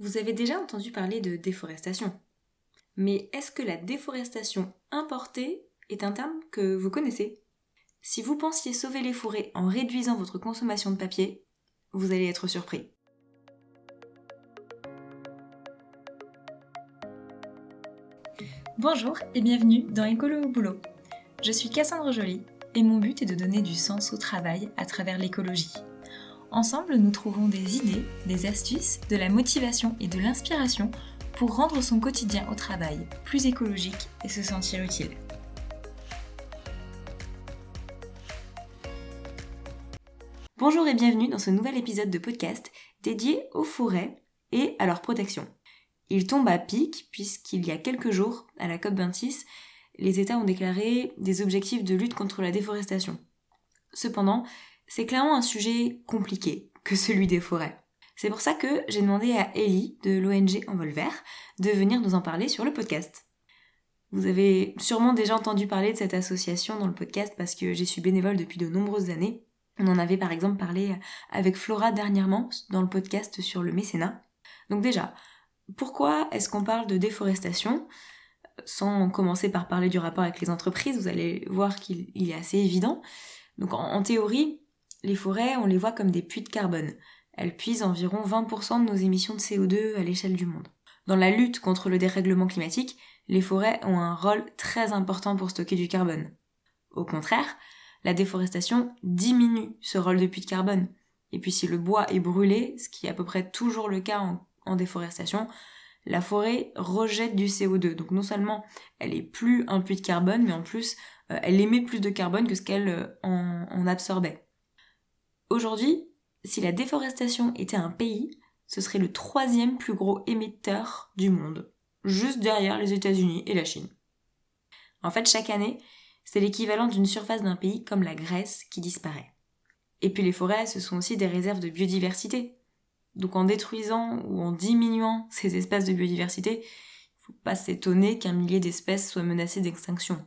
Vous avez déjà entendu parler de déforestation. Mais est-ce que la déforestation importée est un terme que vous connaissez ? Si vous pensiez sauver les forêts en réduisant votre consommation de papier, vous allez être surpris. Bonjour et bienvenue dans Écolo au boulot. Je suis Cassandre Joly et mon but est de donner du sens au travail à travers l'écologie. Ensemble, nous trouvons des idées, des astuces, de la motivation et de l'inspiration pour rendre son quotidien au travail plus écologique et se sentir utile. Bonjour et bienvenue dans ce nouvel épisode de podcast dédié aux forêts et à leur protection. Il tombe à pic puisqu'il y a quelques jours, à la COP26, les États ont déclaré des objectifs de lutte contre la déforestation. Cependant, c'est clairement un sujet compliqué que celui des forêts. C'est pour ça que j'ai demandé à Ellie de l'ONG Envolvert de venir nous en parler sur le podcast. Vous avez sûrement déjà entendu parler de cette association dans le podcast parce que j'y suis bénévole depuis de nombreuses années. On en avait par exemple parlé avec Flora dernièrement dans le podcast sur le mécénat. Donc déjà, pourquoi est-ce qu'on parle de déforestation ? Sans commencer par parler du rapport avec les entreprises, vous allez voir qu'il est assez évident. Donc en théorie, les forêts, on les voit comme des puits de carbone. Elles puisent environ 20% de nos émissions de CO2 à l'échelle du monde. Dans la lutte contre le dérèglement climatique, les forêts ont un rôle très important pour stocker du carbone. Au contraire, la déforestation diminue ce rôle de puits de carbone. Et puis si le bois est brûlé, ce qui est à peu près toujours le cas en déforestation, la forêt rejette du CO2. Donc non seulement elle est plus un puits de carbone, mais en plus elle émet plus de carbone que ce qu'elle en absorbait. Aujourd'hui, si la déforestation était un pays, ce serait le 3e plus gros émetteur du monde, juste derrière les États-Unis et la Chine. En fait, chaque année, c'est l'équivalent d'une surface d'un pays comme la Grèce qui disparaît. Et puis les forêts, ce sont aussi des réserves de biodiversité. Donc en détruisant ou en diminuant ces espaces de biodiversité, il ne faut pas s'étonner qu'un millier d'espèces soient menacées d'extinction.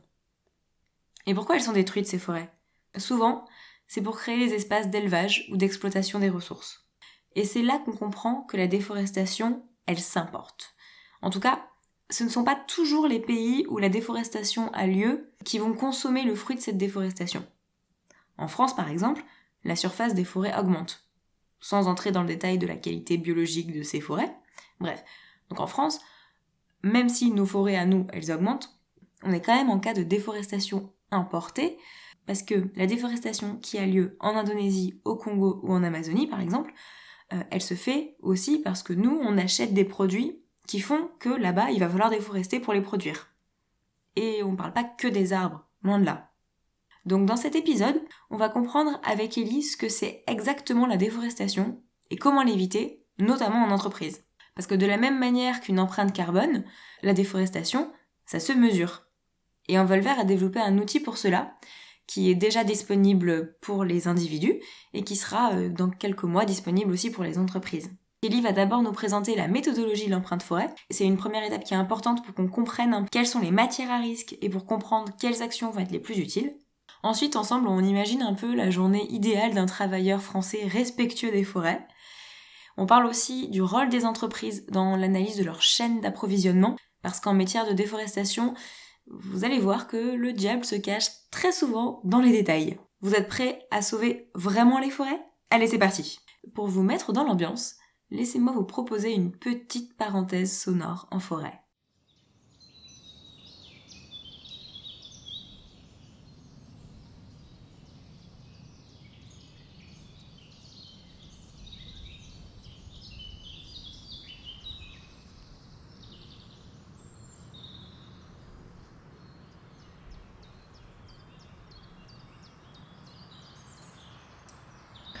Et pourquoi elles sont détruites, ces forêts ? Souvent, c'est pour créer les espaces d'élevage ou d'exploitation des ressources. Et c'est là qu'on comprend que la déforestation, elle s'importe. En tout cas, ce ne sont pas toujours les pays où la déforestation a lieu qui vont consommer le fruit de cette déforestation. En France, par exemple, la surface des forêts augmente, sans entrer dans le détail de la qualité biologique de ces forêts. Bref, donc en France, même si nos forêts à nous, elles augmentent, on est quand même en cas de déforestation importée, parce que la déforestation qui a lieu en Indonésie, au Congo ou en Amazonie par exemple, elle se fait aussi parce que nous, on achète des produits qui font que là-bas, il va falloir déforester pour les produire. Et on ne parle pas que des arbres, loin de là. Donc dans cet épisode, on va comprendre avec Ellie ce que c'est exactement la déforestation et comment l'éviter, notamment en entreprise. Parce que de la même manière qu'une empreinte carbone, la déforestation, ça se mesure. Et Envolvert a développé un outil pour cela, qui est déjà disponible pour les individus et qui sera dans quelques mois disponible aussi pour les entreprises. Ellie va d'abord nous présenter la méthodologie de l'empreinte forêt. C'est une première étape qui est importante pour qu'on comprenne quelles sont les matières à risque et pour comprendre quelles actions vont être les plus utiles. Ensuite, ensemble, on imagine un peu la journée idéale d'un travailleur français respectueux des forêts. On parle aussi du rôle des entreprises dans l'analyse de leur chaîne d'approvisionnement, parce qu'en matière de déforestation, vous allez voir que le diable se cache très souvent dans les détails. Vous êtes prêts à sauver vraiment les forêts ? Allez, c'est parti. Pour vous mettre dans l'ambiance, laissez-moi vous proposer une petite parenthèse sonore en forêt.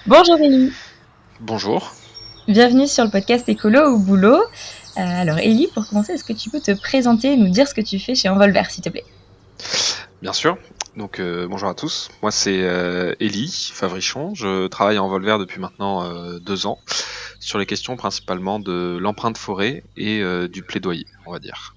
Bonjour Ellie. Bonjour. Bienvenue sur le podcast Écolo au boulot. Alors Ellie, pour commencer, est-ce que tu peux te présenter et nous dire ce que tu fais chez Envolvert, s'il te plaît ? Bien sûr. Donc bonjour à tous. Moi c'est Ellie Favrichon. Je travaille à Envolvert depuis maintenant 2 ans sur les questions principalement de l'empreinte forêt et du plaidoyer, on va dire.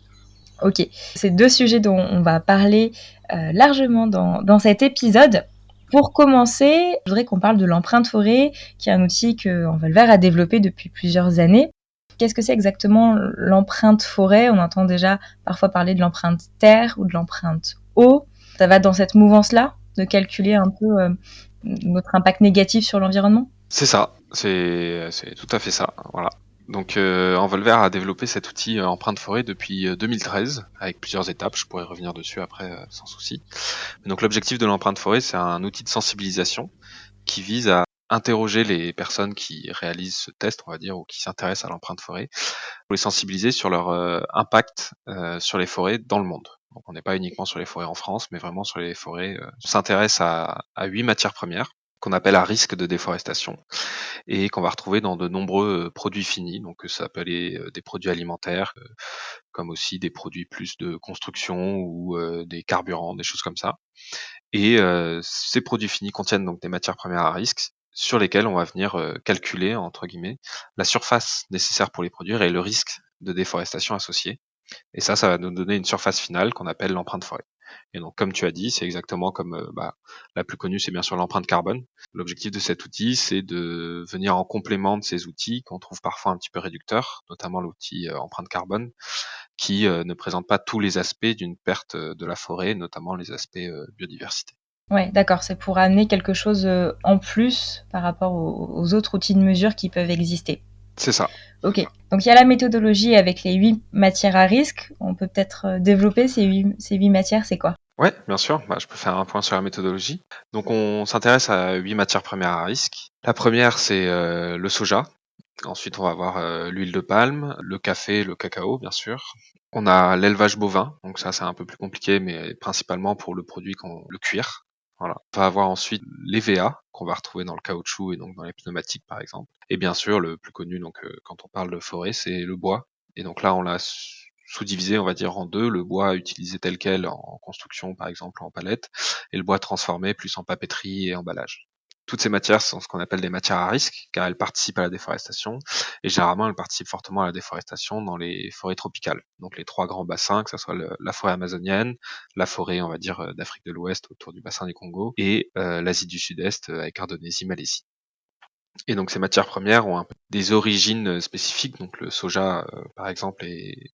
Ok, c'est 2 sujets dont on va parler largement dans cet épisode. Pour commencer, je voudrais qu'on parle de l'empreinte forêt, qui est un outil que Envolvert a développé depuis plusieurs années. Qu'est-ce que c'est exactement l'empreinte forêt? On entend déjà parfois parler de l'empreinte terre ou de l'empreinte eau. Ça va dans cette mouvance-là, de calculer un peu notre impact négatif sur l'environnement? C'est ça, c'est tout à fait ça, voilà. Donc Envolver a développé cet outil empreinte forêt depuis 2013, avec plusieurs étapes, je pourrais revenir dessus après sans souci. Donc l'objectif de l'empreinte forêt, c'est un outil de sensibilisation qui vise à interroger les personnes qui réalisent ce test, on va dire, ou qui s'intéressent à l'empreinte forêt, pour les sensibiliser sur leur impact sur les forêts dans le monde. Donc on n'est pas uniquement sur les forêts en France, mais vraiment sur les forêts. On s'intéresse à 8 matières premières qu'on appelle à risque de déforestation et qu'on va retrouver dans de nombreux produits finis. Donc ça peut aller des produits alimentaires, comme aussi des produits plus de construction ou des carburants, des choses comme ça. Et ces produits finis contiennent donc des matières premières à risque sur lesquelles on va venir calculer, entre guillemets, la surface nécessaire pour les produire et le risque de déforestation associé. Et ça va nous donner une surface finale qu'on appelle l'empreinte forêt. Et donc, comme tu as dit, c'est exactement comme la plus connue, c'est bien sûr l'empreinte carbone. L'objectif de cet outil, c'est de venir en complément de ces outils qu'on trouve parfois un petit peu réducteurs, notamment l'outil empreinte carbone, qui ne présente pas tous les aspects d'une perte de la forêt, notamment les aspects biodiversité. Ouais, d'accord, c'est pour amener quelque chose en plus par rapport aux autres outils de mesure qui peuvent exister. C'est ça. Ok, donc il y a la méthodologie avec les 8 matières à risque. On peut peut-être développer ces 8 matières, c'est quoi? Ouais, bien sûr. Je peux faire un point sur la méthodologie. Donc, on s'intéresse à 8 matières premières à risque. La première, c'est le soja. Ensuite, on va avoir l'huile de palme, le café, le cacao, bien sûr. On a l'élevage bovin. Donc ça, c'est un peu plus compliqué, mais principalement pour le produit, le cuir. Voilà. On va avoir ensuite l'EVA, qu'on va retrouver dans le caoutchouc et donc dans les pneumatiques, par exemple. Et bien sûr, le plus connu, donc quand on parle de forêt, c'est le bois. Et donc là, on l'a sous-divisé, on va dire, en deux. Le bois utilisé tel quel en construction, par exemple, en palette, et le bois transformé plus en papeterie et emballage. Toutes ces matières sont ce qu'on appelle des matières à risque, car elles participent à la déforestation, et généralement elles participent fortement à la déforestation dans les forêts tropicales. Donc les 3 grands bassins, que ce soit la forêt amazonienne, la forêt, on va dire, d'Afrique de l'Ouest autour du bassin du Congo, et l'Asie du Sud-Est avec Indonésie, Malaisie. Et donc ces matières premières ont un peu des origines spécifiques. Donc le soja, par exemple,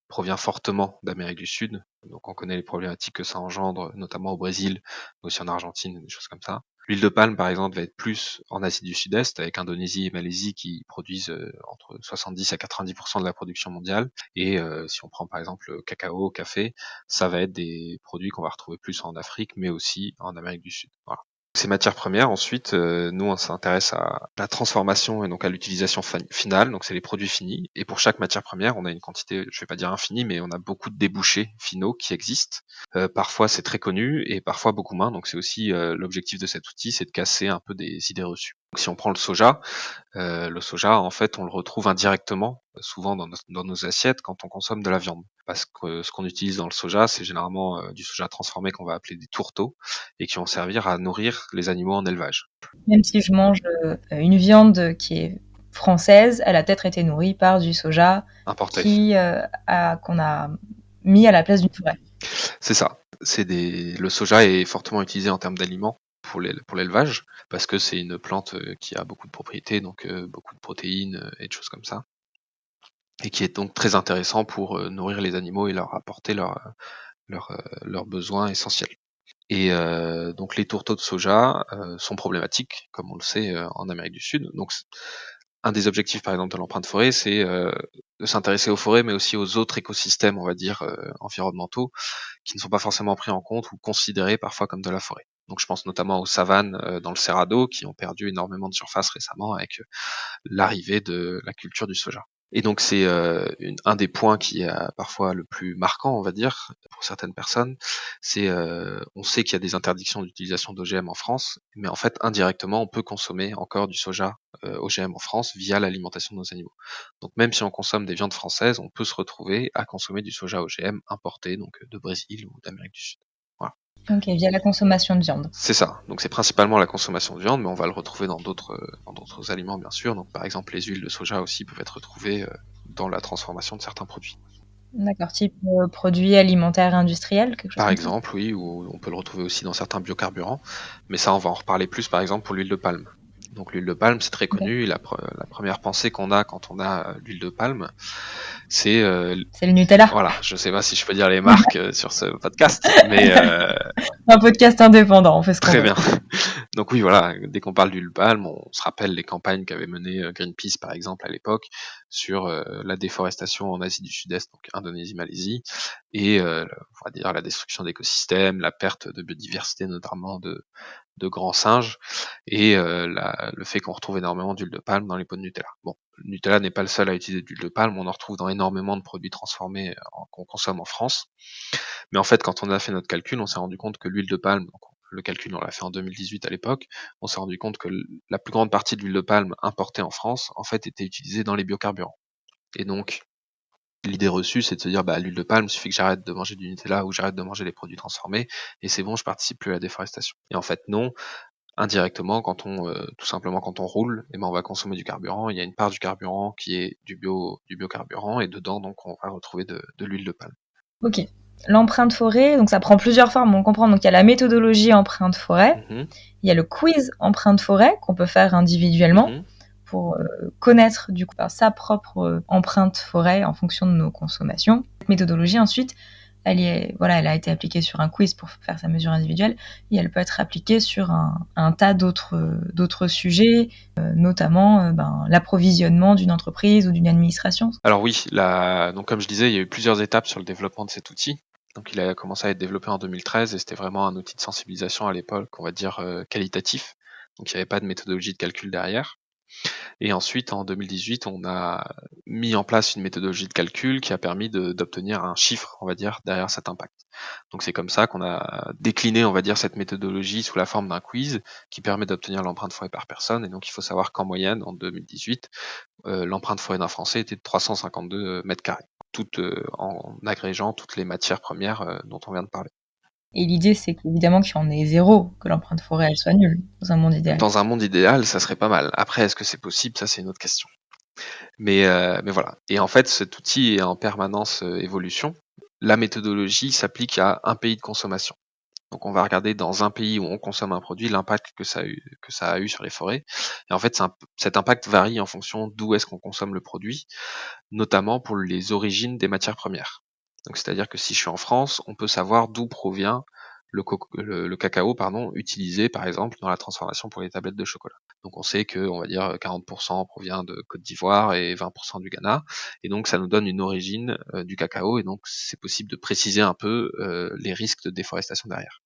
provient fortement d'Amérique du Sud. Donc on connaît les problématiques que ça engendre, notamment au Brésil, mais aussi en Argentine, des choses comme ça. L'huile de palme, par exemple, va être plus en Asie du Sud-Est, avec Indonésie et Malaisie qui produisent entre 70 à 90% de la production mondiale. Et si on prend par exemple le cacao, le café, ça va être des produits qu'on va retrouver plus en Afrique, mais aussi en Amérique du Sud. Voilà. Ces matières premières, ensuite, nous on s'intéresse à la transformation et donc à l'utilisation finale, donc c'est les produits finis. Et pour chaque matière première, on a une quantité, je vais pas dire infinie, mais on a beaucoup de débouchés finaux qui existent. Parfois c'est très connu et parfois beaucoup moins. Donc c'est aussi l'objectif de cet outil, c'est de casser un peu des idées reçues. Donc, si on prend le soja, en fait, on le retrouve indirectement, souvent dans nos assiettes quand on consomme de la viande. Parce que ce qu'on utilise dans le soja, c'est généralement du soja transformé qu'on va appeler des tourteaux et qui vont servir à nourrir les animaux en élevage. Même si je mange une viande qui est française, elle a peut-être été nourrie par du soja Importé. qu'on a mis à la place d'une forêt. C'est ça. Le soja est fortement utilisé en termes d'aliments pour l'élevage, parce que c'est une plante qui a beaucoup de propriétés, donc beaucoup de protéines et de choses comme ça, et qui est donc très intéressant pour nourrir les animaux et leur apporter leurs besoins essentiels. Et donc les tourteaux de soja sont problématiques, comme on le sait en Amérique du Sud. Donc un des objectifs, par exemple, de l'empreinte forêt, c'est de s'intéresser aux forêts, mais aussi aux autres écosystèmes, on va dire, environnementaux, qui ne sont pas forcément pris en compte ou considérés parfois comme de la forêt. Donc je pense notamment aux savanes dans le Cerrado, qui ont perdu énormément de surface récemment avec l'arrivée de la culture du soja. Et donc c'est un des points qui est parfois le plus marquant, on va dire, pour certaines personnes, c'est on sait qu'il y a des interdictions d'utilisation d'OGM en France, mais en fait indirectement on peut consommer encore du soja OGM en France via l'alimentation de nos animaux. Donc même si on consomme des viandes françaises, on peut se retrouver à consommer du soja OGM importé, donc de Brésil ou d'Amérique du Sud. Voilà. Ok, via la consommation de viande. C'est ça. Donc c'est principalement la consommation de viande, mais on va le retrouver dans d'autres aliments bien sûr. Donc par exemple les huiles de soja aussi peuvent être retrouvées dans la transformation de certains produits. D'accord, type produits alimentaires industriels, quelque chose Par comme exemple, oui, ou on peut le retrouver aussi dans certains biocarburants, mais ça on va en reparler plus par exemple pour l'huile de palme. Donc l'huile de palme, c'est très Ok. connu. La première pensée qu'on a quand on a l'huile de palme, c'est C'est le Nutella. voilà, je sais pas si je peux dire les marques sur ce podcast, mais Un podcast indépendant, on fait ce qu'on très veut. bien. Donc oui, voilà, dès qu'on parle d'huile de palme, on se rappelle les campagnes qu'avait menées Greenpeace, par exemple, à l'époque, sur la déforestation en Asie du Sud-Est, donc Indonésie, Malaisie, et on va dire la destruction d'écosystèmes, la perte de biodiversité, notamment de grands singes, et le fait qu'on retrouve énormément d'huile de palme dans les pots de Nutella. Bon, le Nutella n'est pas le seul à utiliser d'huile de palme, on en retrouve dans énormément de produits transformés qu'on consomme en France. Mais en fait, quand on a fait notre calcul, on s'est rendu compte que l'huile de palme, donc le calcul on l'a fait en 2018 à l'époque, on s'est rendu compte que la plus grande partie de l'huile de palme importée en France, en fait, était utilisée dans les biocarburants. Et donc, l'idée reçue, c'est de se dire, bah, l'huile de palme, il suffit que j'arrête de manger du Nutella ou j'arrête de manger les produits transformés, et c'est bon, je participe plus à la déforestation. Et en fait, non. Indirectement, tout simplement quand on roule, eh ben, on va consommer du carburant. Il y a une part du carburant qui est du biocarburant, et dedans, donc, on va retrouver de l'huile de palme. Ok. L'empreinte forêt, donc ça prend plusieurs formes, on comprend. Donc il y a la méthodologie empreinte forêt, Mhm, il y a le quiz empreinte forêt qu'on peut faire individuellement mhm. pour connaître du coup sa propre empreinte forêt en fonction de nos consommations. Cette méthodologie ensuite, elle a été appliquée sur un quiz pour faire sa mesure individuelle et elle peut être appliquée sur un tas d'autres sujets, notamment l'approvisionnement d'une entreprise ou d'une administration. Alors oui, donc comme je disais, il y a eu plusieurs étapes sur le développement de cet outil. Donc il a commencé à être développé en 2013 et c'était vraiment un outil de sensibilisation à l'époque, on va dire qualitatif. Donc il n'y avait pas de méthodologie de calcul derrière. Et ensuite, en 2018, on a mis en place une méthodologie de calcul qui a permis d'obtenir un chiffre, on va dire, derrière cet impact. Donc c'est comme ça qu'on a décliné, on va dire, cette méthodologie sous la forme d'un quiz qui permet d'obtenir l'empreinte forêt par personne. Et donc il faut savoir qu'en moyenne, en 2018, l'empreinte forêt d'un Français était de 352 mètres carrés, en agrégeant toutes les matières premières dont on vient de parler. Et l'idée, c'est qu'évidemment qu'il y en ait zéro, que l'empreinte forêt, elle soit nulle, dans un monde idéal. Dans un monde idéal, ça serait pas mal. Après, est-ce que c'est possible? Ça, c'est une autre question. Mais voilà. Et en fait, cet outil est en permanence évolution. La méthodologie s'applique à un pays de consommation. Donc on va regarder dans un pays où on consomme un produit l'impact que ça a eu sur les forêts. Et en fait, cet impact varie en fonction d'où est-ce qu'on consomme le produit, notamment pour les origines des matières premières. Donc c'est-à-dire que si je suis en France, on peut savoir d'où provient le cacao utilisé par exemple dans la transformation pour les tablettes de chocolat. Donc on sait que on va dire 40% provient de Côte d'Ivoire et 20% du Ghana, et donc ça nous donne une origine du cacao, et donc c'est possible de préciser un peu les risques de déforestation derrière.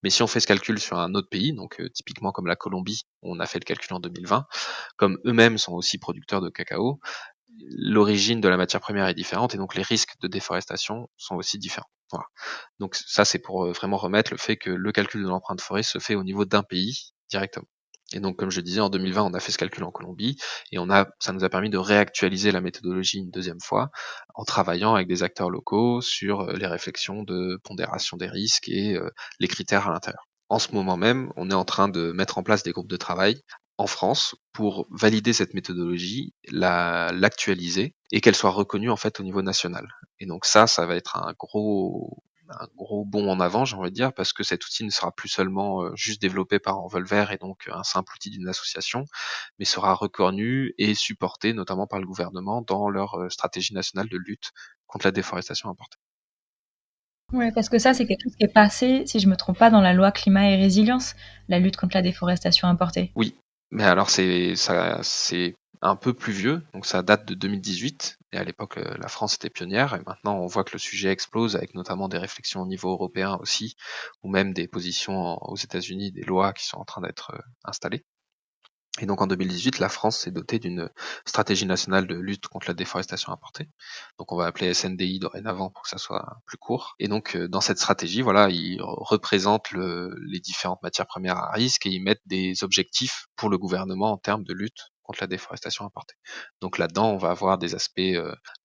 Mais si on fait ce calcul sur un autre pays, donc typiquement comme la Colombie, on a fait le calcul en 2020, comme eux-mêmes sont aussi producteurs de cacao, l'origine de la matière première est différente et donc les risques de déforestation sont aussi différents. Voilà. Donc ça, c'est pour vraiment remettre le fait que le calcul de l'empreinte forêt se fait au niveau d'un pays directement. Et donc, comme je disais, en 2020, on a fait ce calcul en Colombie et ça nous a permis de réactualiser la méthodologie une deuxième fois en travaillant avec des acteurs locaux sur les réflexions de pondération des risques et les critères à l'intérieur. En ce moment même, on est en train de mettre en place des groupes de travail en France pour valider cette méthodologie, l'actualiser et qu'elle soit reconnue en fait au niveau national. Et donc ça va être un gros bond en avant, j'ai envie de dire, parce que cet outil ne sera plus seulement juste développé par Envolver et donc un simple outil d'une association, mais sera reconnu et supporté notamment par le gouvernement dans leur stratégie nationale de lutte contre la déforestation importée. Ouais, parce que ça, c'est quelque chose qui est passé, si je me trompe pas, dans la loi climat et résilience, la lutte contre la déforestation importée. Oui, mais alors c'est un peu plus vieux, donc ça date de 2018, et à l'époque la France était pionnière, et maintenant on voit que le sujet explose avec notamment des réflexions au niveau européen aussi, ou même des positions aux États-Unis, des lois qui sont en train d'être installées. Et donc en 2018, la France s'est dotée d'une stratégie nationale de lutte contre la déforestation importée. Donc on va appeler SNDI dorénavant pour que ça soit plus court. Et donc dans cette stratégie, voilà, ils représentent les différentes matières premières à risque et ils mettent des objectifs pour le gouvernement en termes de lutte contre la déforestation importée. Donc là-dedans, on va avoir des aspects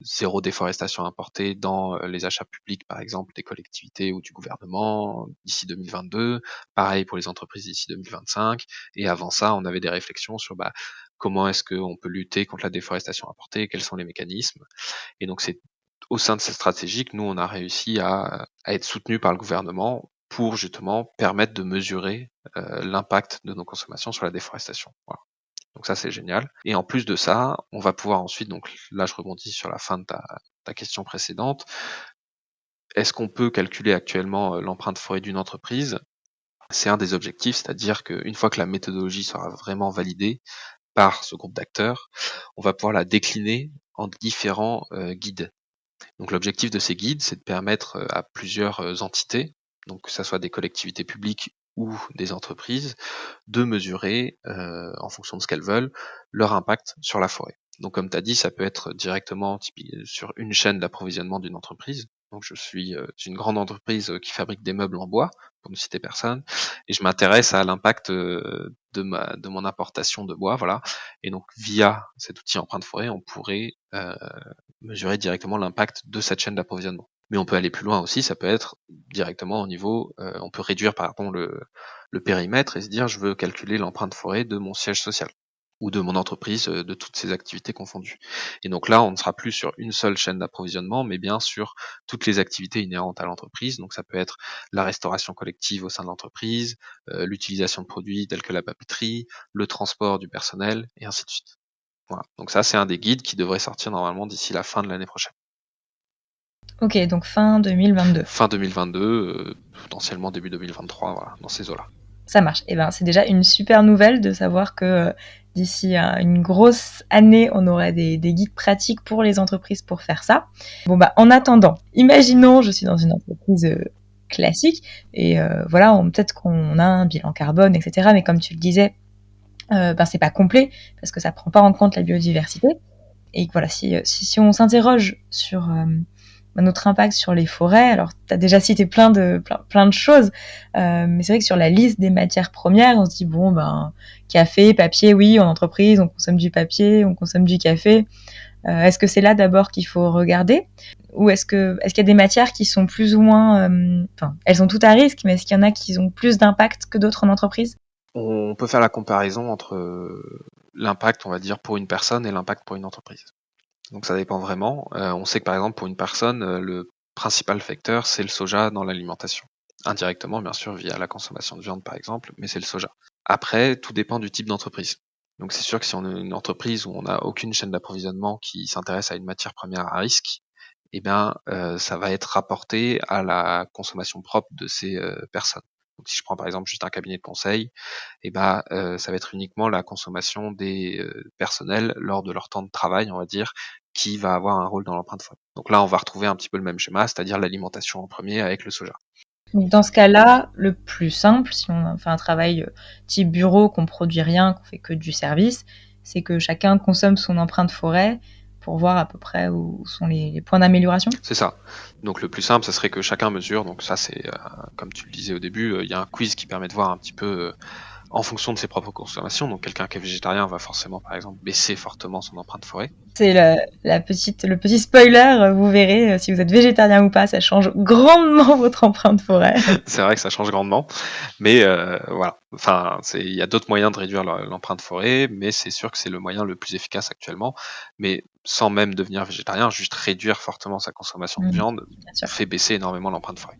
zéro déforestation importée dans les achats publics, par exemple, des collectivités ou du gouvernement d'ici 2022. Pareil pour les entreprises d'ici 2025. Et avant ça, on avait des réflexions sur comment est-ce qu'on peut lutter contre la déforestation importée, quels sont les mécanismes. Et donc c'est au sein de cette stratégie que nous, on a réussi à être soutenus par le gouvernement pour justement permettre de mesurer l'impact de nos consommations sur la déforestation. Voilà. Donc ça, c'est génial. Et en plus de ça, on va pouvoir ensuite, donc là, je rebondis sur la fin de ta question précédente. Est-ce qu'on peut calculer actuellement l'empreinte forêt d'une entreprise? C'est un des objectifs, c'est-à-dire qu'une fois que la méthodologie sera vraiment validée par ce groupe d'acteurs, on va pouvoir la décliner en différents guides. Donc l'objectif de ces guides, c'est de permettre à plusieurs entités, donc que ce soit des collectivités publiques ou des entreprises, de mesurer, en fonction de ce qu'elles veulent, leur impact sur la forêt. Donc comme tu as dit, ça peut être directement sur une chaîne d'approvisionnement d'une entreprise. Donc je suis une grande entreprise qui fabrique des meubles en bois, pour ne citer personne, et je m'intéresse à l'impact de mon importation de bois, voilà. Et donc via cet outil empreinte forêt, on pourrait mesurer directement l'impact de cette chaîne d'approvisionnement. Mais on peut aller plus loin aussi, ça peut être directement au niveau, on peut réduire pardon le périmètre et se dire je veux calculer l'empreinte forêt de mon siège social ou de mon entreprise, de toutes ces activités confondues. Et donc là, on ne sera plus sur une seule chaîne d'approvisionnement, mais bien sur toutes les activités inhérentes à l'entreprise. Donc ça peut être la restauration collective au sein de l'entreprise, l'utilisation de produits tels que la papeterie, le transport du personnel, et ainsi de suite. Voilà. Donc ça, c'est un des guides qui devrait sortir normalement d'ici la fin de l'année prochaine. Ok, donc fin 2022. Fin 2022, potentiellement début 2023, voilà, dans ces eaux-là. Ça marche. Et ben, c'est déjà une super nouvelle de savoir que d'ici une grosse année, on aura des guides pratiques pour les entreprises pour faire ça. Bon, bah, en attendant, imaginons, je suis dans une entreprise classique et voilà, peut-être qu'on a un bilan carbone, etc. Mais comme tu le disais, ben, c'est pas complet parce que ça prend pas en compte la biodiversité. Et voilà, si on s'interroge sur notre impact sur les forêts, alors tu as déjà cité plein de choses, mais c'est vrai que sur la liste des matières premières, on se dit bon ben café, papier, oui, en entreprise, on consomme du papier, on consomme du café. Est-ce que c'est là d'abord qu'il faut regarder, ou est-ce qu'il y a des matières qui sont plus ou moins, enfin, elles sont toutes à risque, mais est-ce qu'il y en a qui ont plus d'impact que d'autres en entreprise? On peut faire la comparaison entre l'impact, on va dire, pour une personne et l'impact pour une entreprise. Donc ça dépend vraiment. On sait que par exemple pour une personne, le principal facteur, c'est le soja dans l'alimentation. Indirectement, bien sûr, via la consommation de viande par exemple, mais c'est le soja. Après, tout dépend du type d'entreprise. Donc c'est sûr que si on a une entreprise où on n'a aucune chaîne d'approvisionnement qui s'intéresse à une matière première à risque, eh bien ça va être rapporté à la consommation propre de ces personnes. Donc si je prends par exemple juste un cabinet de conseil, eh ben ça va être uniquement la consommation des personnels lors de leur temps de travail, on va dire, qui va avoir un rôle dans l'empreinte forêt. Donc là, on va retrouver un petit peu le même schéma, c'est-à-dire l'alimentation en premier avec le soja. Donc dans ce cas-là, le plus simple, si on fait un travail type bureau, qu'on produit rien, qu'on fait que du service, c'est que chacun consomme son empreinte forêt pour voir à peu près où sont les points d'amélioration. C'est ça. Donc le plus simple, ça serait que chacun mesure. Donc ça, c'est comme tu le disais au début, il y a un quiz qui permet de voir un petit peu en fonction de ses propres consommations. Donc quelqu'un qui est végétarien va forcément, par exemple, baisser fortement son empreinte forêt. C'est le petit spoiler, vous verrez, si vous êtes végétarien ou pas, ça change grandement votre empreinte forêt. C'est vrai que ça change grandement, mais voilà. Enfin, il y a d'autres moyens de réduire l'empreinte forêt, mais c'est sûr que c'est le moyen le plus efficace actuellement. Mais sans même devenir végétarien, juste réduire fortement sa consommation de viande fait baisser énormément l'empreinte forêt.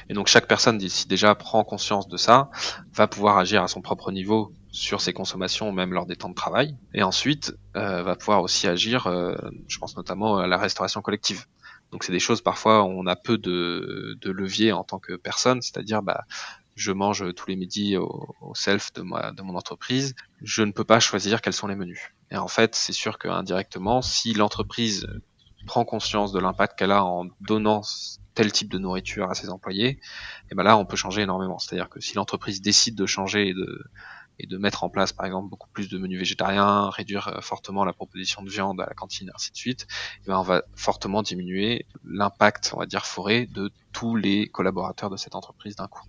Et donc chaque personne, si déjà prend conscience de ça, va pouvoir agir à son propre niveau sur ses consommations, même lors des temps de travail. Et ensuite, va pouvoir aussi agir, je pense notamment à la restauration collective. Donc c'est des choses parfois où on a peu de levier en tant que personne, c'est-à-dire je mange tous les midis au self de mon entreprise, je ne peux pas choisir quels sont les menus. Et en fait, c'est sûr qu'indirectement, si l'entreprise prend conscience de l'impact qu'elle a en donnant tel type de nourriture à ses employés, et ben là on peut changer énormément. C'est-à-dire que si l'entreprise décide de changer et de mettre en place par exemple beaucoup plus de menus végétariens, réduire fortement la proposition de viande à la cantine, et ainsi de suite, et ben on va fortement diminuer l'impact, on va dire, forêt de tous les collaborateurs de cette entreprise d'un coup.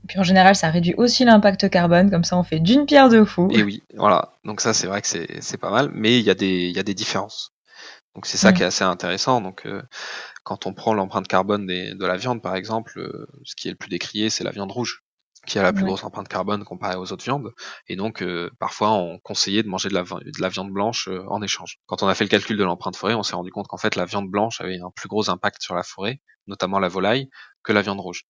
Puis en général, ça réduit aussi l'impact carbone, comme ça on fait d'une pierre deux coups. Et oui, voilà. Donc ça c'est vrai que c'est pas mal, mais il y a des différences. Donc c'est ça qui est assez intéressant. Donc quand on prend l'empreinte carbone de la viande par exemple, ce qui est le plus décrié, c'est la viande rouge, qui a la plus grosse empreinte carbone comparée aux autres viandes. Et donc parfois on conseillait de manger de la viande blanche en échange. Quand on a fait le calcul de l'empreinte forêt, on s'est rendu compte qu'en fait la viande blanche avait un plus gros impact sur la forêt, notamment la volaille, que la viande rouge.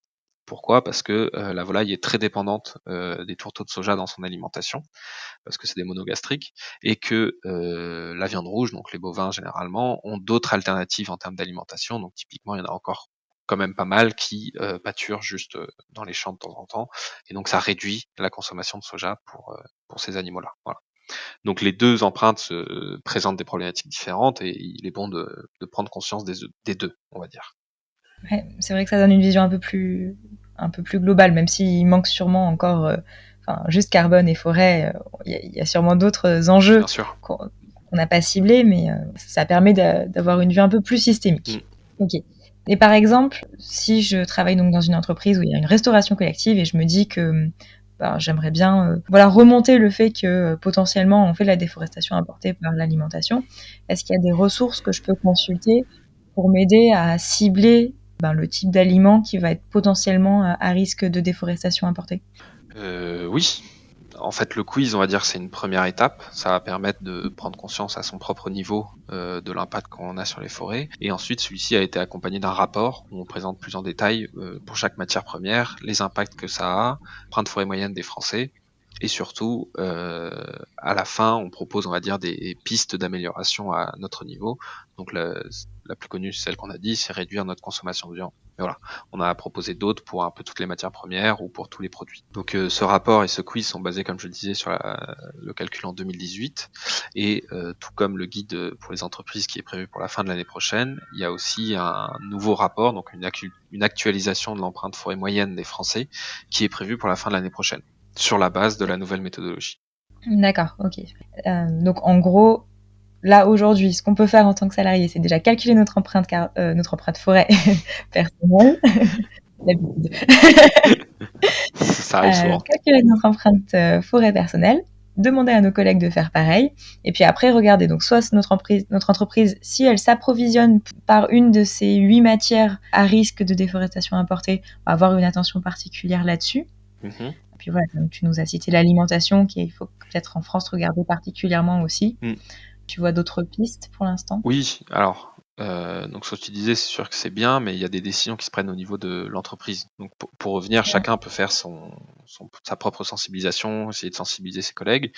Pourquoi ? Parce que la volaille est très dépendante des tourteaux de soja dans son alimentation, parce que c'est des monogastriques, et que la viande rouge, donc les bovins généralement, ont d'autres alternatives en termes d'alimentation. Donc typiquement, il y en a encore quand même pas mal qui pâturent juste dans les champs de temps en temps, et donc ça réduit la consommation de soja pour ces animaux-là. Voilà. Donc les deux empreintes présentent des problématiques différentes, et il est bon de prendre conscience des deux, on va dire. Ouais, c'est vrai que ça donne une vision un peu plus globale, même s'il manque sûrement encore, juste carbone et forêt, il y a sûrement d'autres enjeux Bien sûr. qu'on n'a pas ciblés, mais ça permet d'avoir une vue un peu plus systémique. Ok. Et par exemple, si je travaille donc dans une entreprise où il y a une restauration collective et je me dis que j'aimerais bien remonter le fait que potentiellement on fait de la déforestation apportée par l'alimentation, est-ce qu'il y a des ressources que je peux consulter pour m'aider à cibler le type d'aliment qui va être potentiellement à risque de déforestation importée? Oui. En fait, le quiz, on va dire, c'est une première étape. Ça va permettre de prendre conscience à son propre niveau de l'impact qu'on a sur les forêts. Et ensuite, celui-ci a été accompagné d'un rapport où on présente plus en détail pour chaque matière première les impacts que ça a, l'empreinte forêt moyenne des Français. Et surtout, à la fin, on propose, on va dire, des pistes d'amélioration à notre niveau. Donc la plus connue, celle qu'on a dit, c'est réduire notre consommation de viande. Mais voilà, on a proposé d'autres pour un peu toutes les matières premières ou pour tous les produits. Donc ce rapport et ce quiz sont basés, comme je le disais, sur le calcul en 2018. Et tout comme le guide pour les entreprises qui est prévu pour la fin de l'année prochaine, il y a aussi un nouveau rapport, donc une actualisation de l'empreinte forêt moyenne des Français, qui est prévu pour la fin de l'année prochaine, sur la base de la nouvelle méthodologie. D'accord, ok. Donc en gros, là aujourd'hui, ce qu'on peut faire en tant que salarié, c'est déjà calculer notre empreinte forêt personnelle. L'habitude. Ça arrive souvent. Calculer notre empreinte forêt personnelle, demander à nos collègues de faire pareil, et puis après regarder. Donc soit notre entreprise, si elle s'approvisionne par une de ces 8 matières à risque de déforestation importée, va avoir une attention particulière là-dessus. Mm-hmm. Et puis voilà, comme tu nous as cité l'alimentation, qu'il faut peut-être en France regarder particulièrement aussi. Tu vois d'autres pistes pour l'instant? Oui, alors, donc ce que tu disais, c'est sûr que c'est bien, mais il y a des décisions qui se prennent au niveau de l'entreprise. Donc pour revenir, chacun peut faire sa propre sensibilisation, essayer de sensibiliser ses collègues.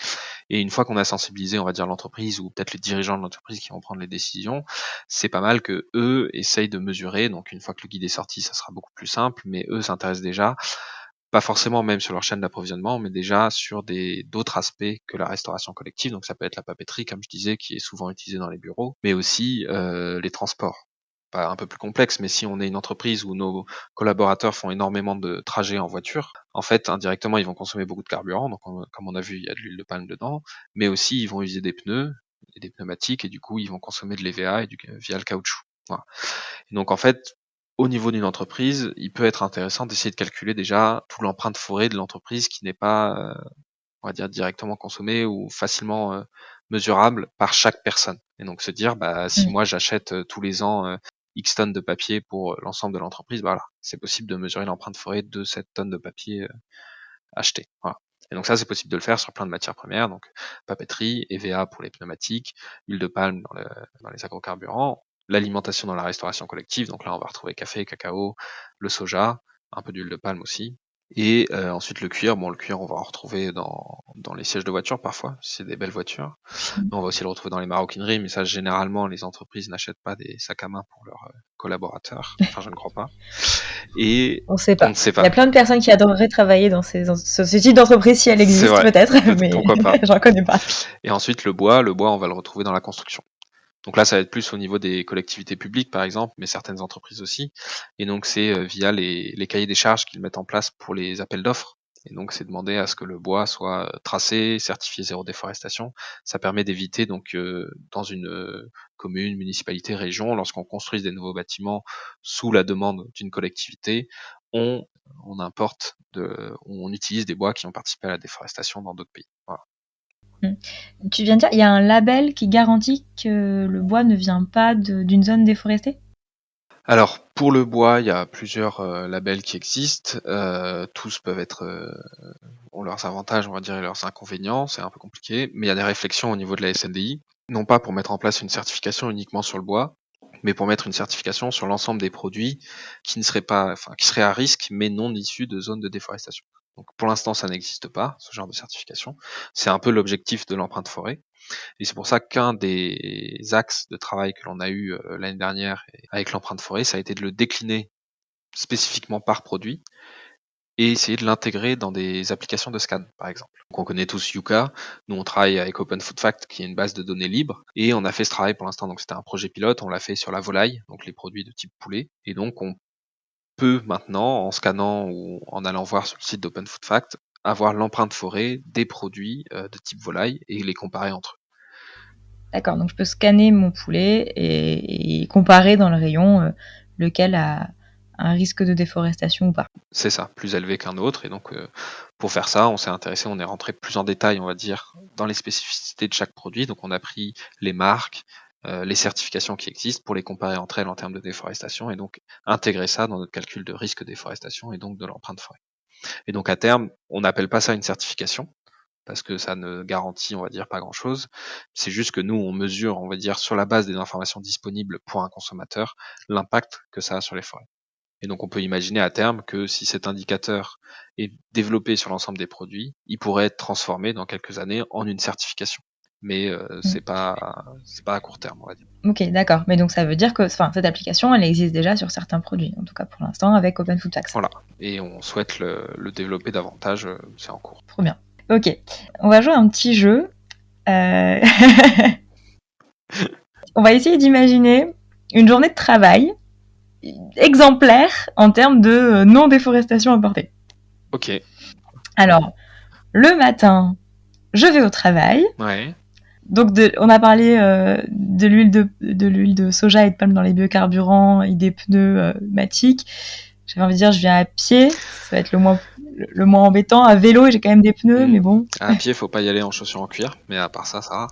Et une fois qu'on a sensibilisé, on va dire l'entreprise ou peut-être les dirigeants de l'entreprise qui vont prendre les décisions, c'est pas mal que eux essayent de mesurer. Donc une fois que le guide est sorti, ça sera beaucoup plus simple, mais eux s'intéressent déjà pas forcément même sur leur chaîne d'approvisionnement, mais déjà sur d'autres aspects que la restauration collective. Donc ça peut être la papeterie, comme je disais, qui est souvent utilisée dans les bureaux, mais aussi les transports. Pas un peu plus complexe, mais si on est une entreprise où nos collaborateurs font énormément de trajets en voiture, en fait, indirectement, ils vont consommer beaucoup de carburant. Donc, comme on a vu, il y a de l'huile de palme dedans, mais aussi ils vont utiliser des pneus et des pneumatiques, et du coup, ils vont consommer de l'EVA via le caoutchouc. Voilà. Et donc, en fait, au niveau d'une entreprise, il peut être intéressant d'essayer de calculer déjà tout l'empreinte forêt de l'entreprise qui n'est pas, on va dire, directement consommée ou facilement mesurable par chaque personne. Et donc se dire, si moi j'achète tous les ans X tonnes de papier pour l'ensemble de l'entreprise, voilà, c'est possible de mesurer l'empreinte forêt de cette tonne de papier achetée. Voilà. Et donc ça, c'est possible de le faire sur plein de matières premières, donc papeterie, EVA pour les pneumatiques, huile de palme dans les agrocarburants, l'alimentation dans la restauration collective, donc là on va retrouver café, cacao, le soja, un peu d'huile de palme aussi, et ensuite le cuir. Bon, le cuir on va en retrouver dans les sièges de voitures parfois, si c'est des belles voitures. On va aussi le retrouver dans les maroquineries, mais ça généralement les entreprises n'achètent pas des sacs à main pour leurs collaborateurs, enfin je ne crois pas. Et on ne sait pas. On ne sait pas. Il y a plein de personnes qui adoreraient travailler dans ce type d'entreprise si elle existe peut-être, mais pourquoi pas. j'en connais pas. Et ensuite le bois on va le retrouver dans la construction. Donc là, ça va être plus au niveau des collectivités publiques, par exemple, mais certaines entreprises aussi. Et donc, c'est via les cahiers des charges qu'ils mettent en place pour les appels d'offres. Et donc, c'est demander à ce que le bois soit tracé, certifié zéro déforestation. Ça permet d'éviter, donc, dans une commune, municipalité, région, lorsqu'on construise des nouveaux bâtiments sous la demande d'une collectivité, on importe, on utilise des bois qui ont participé à la déforestation dans d'autres pays. Voilà. Tu viens de dire, il y a un label qui garantit que le bois ne vient pas d'une zone déforestée ? Alors, pour le bois, il y a plusieurs labels qui existent. Tous peuvent ont leurs avantages, on va dire, et leurs inconvénients. C'est un peu compliqué, mais il y a des réflexions au niveau de la SNDI, non pas pour mettre en place une certification uniquement sur le bois, mais pour mettre une certification sur l'ensemble des produits qui seraient à risque, mais non issus de zones de déforestation. Donc pour l'instant, ça n'existe pas, ce genre de certification. C'est un peu l'objectif de l'empreinte forêt. Et c'est pour ça qu'un des axes de travail que l'on a eu l'année dernière avec l'empreinte forêt, ça a été de le décliner spécifiquement par produit et essayer de l'intégrer dans des applications de scan, par exemple. Donc on connaît tous Yuka, nous on travaille avec Open Food Fact, qui est une base de données libre, et on a fait ce travail pour l'instant, donc c'était un projet pilote, on l'a fait sur la volaille, donc les produits de type poulet, et donc on peut maintenant, en scannant ou en allant voir sur le site d'Open Food Fact, avoir l'empreinte forêt des produits de type volaille et les comparer entre eux. D'accord, donc je peux scanner mon poulet et comparer dans le rayon lequel a un risque de déforestation ou pas. C'est ça, plus élevé qu'un autre. Et donc, pour faire ça, on est rentré plus en détail, on va dire, dans les spécificités de chaque produit. Donc, on a pris les marques, les certifications qui existent pour les comparer entre elles en termes de déforestation et donc intégrer ça dans notre calcul de risque de déforestation et donc de l'empreinte forêt. Et donc, à terme, on n'appelle pas ça une certification parce que ça ne garantit, on va dire, pas grand-chose. C'est juste que nous, on mesure, on va dire, sur la base des informations disponibles pour un consommateur, l'impact que ça a sur les forêts. Et donc on peut imaginer à terme que si cet indicateur est développé sur l'ensemble des produits, il pourrait être transformé dans quelques années en une certification. Mais c'est pas à court terme, on va dire. Ok, d'accord. Mais donc ça veut dire que cette application, elle existe déjà sur certains produits, en tout cas pour l'instant avec Open Food Facts. Voilà. Et on souhaite le développer davantage, c'est en cours. Trop bien. Ok, on va jouer à un petit jeu. On va essayer d'imaginer une journée de travail exemplaire en termes de non-déforestation apportée. Ok. Alors, le matin, je vais au travail. Ouais. Donc, on a parlé de l'huile de soja et de palme dans les biocarburants et des pneus Matic. J'avais envie de dire, je viens à pied, ça va être le moins embêtant. À vélo, j'ai quand même des pneus, mais bon. À pied, faut pas y aller en chaussures en cuir, mais à part ça, ça va.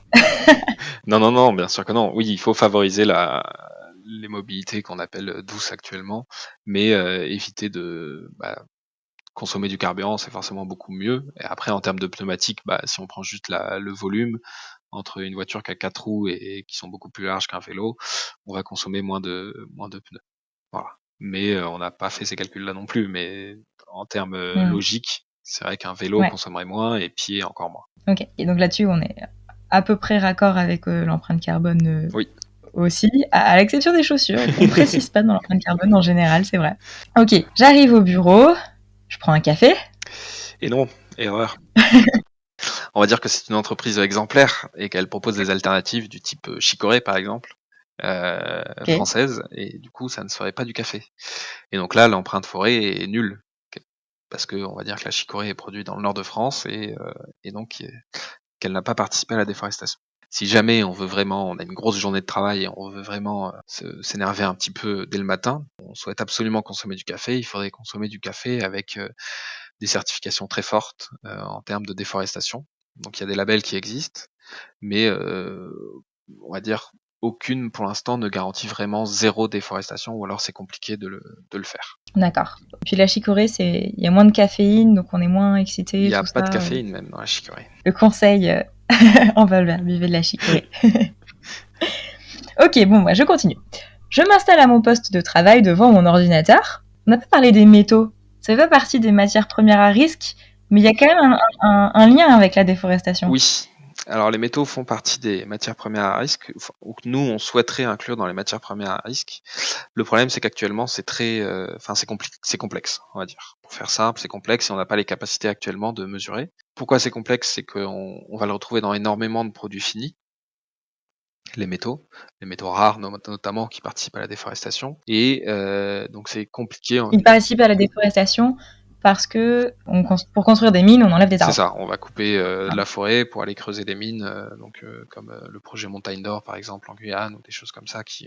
Non, bien sûr que non. Oui, il faut favoriser les mobilités qu'on appelle douces actuellement, mais éviter de consommer du carburant, c'est forcément beaucoup mieux. Et après, en termes de pneumatique, si on prend juste le volume entre une voiture qui a 4 roues et qui sont beaucoup plus larges qu'un vélo, on va consommer moins de pneus. Voilà. Mais on n'a pas fait ces calculs-là non plus. Mais en termes logiques, c'est vrai qu'un vélo consommerait moins et pied encore moins. Ok. Et donc là-dessus, on est à peu près raccord avec l'empreinte carbone. Oui. Aussi, à l'exception des chaussures, on ne précise pas dans l'empreinte carbone en général, c'est vrai. Ok, j'arrive au bureau, je prends un café. Et non, erreur. On va dire que c'est une entreprise exemplaire et qu'elle propose des alternatives du type Chicorée par exemple, française, et du coup ça ne serait pas du café. Et donc là, l'empreinte forêt est nulle, parce que on va dire que la chicorée est produite dans le nord de France et donc qu'elle n'a pas participé à la déforestation. Si jamais on a une grosse journée de travail et on veut vraiment s'énerver un petit peu dès le matin, on souhaite absolument consommer du café, il faudrait consommer du café avec des certifications très fortes en termes de déforestation. Donc il y a des labels qui existent, mais on va dire aucune pour l'instant ne garantit vraiment zéro déforestation, ou alors c'est compliqué de le faire. D'accord. Puis la chicorée, il y a moins de caféine, donc on est moins excité. Il n'y a pas de caféine même dans la chicorée. Le conseil en valeur, buvez de la chicorée. Ok, bon, moi je continue. Je m'installe à mon poste de travail devant mon ordinateur. On n'a pas parlé des métaux. Ça fait pas partie des matières premières à risque, mais il y a quand même un lien avec la déforestation. Oui. Alors les métaux font partie des matières premières à risque, ou que nous on souhaiterait inclure dans les matières premières à risque. Le problème c'est qu'actuellement c'est c'est complexe, on va dire. Pour faire simple, c'est complexe et on n'a pas les capacités actuellement de mesurer. Pourquoi c'est complexe? C'est qu'on va le retrouver dans énormément de produits finis. Les métaux rares notamment, qui participent à la déforestation. Et donc c'est compliqué. Ils participent à la déforestation parce que pour construire des mines, on enlève des arbres. C'est ça, on va couper de la forêt pour aller creuser des mines, comme le projet Montagne d'Or par exemple en Guyane, ou des choses comme ça qui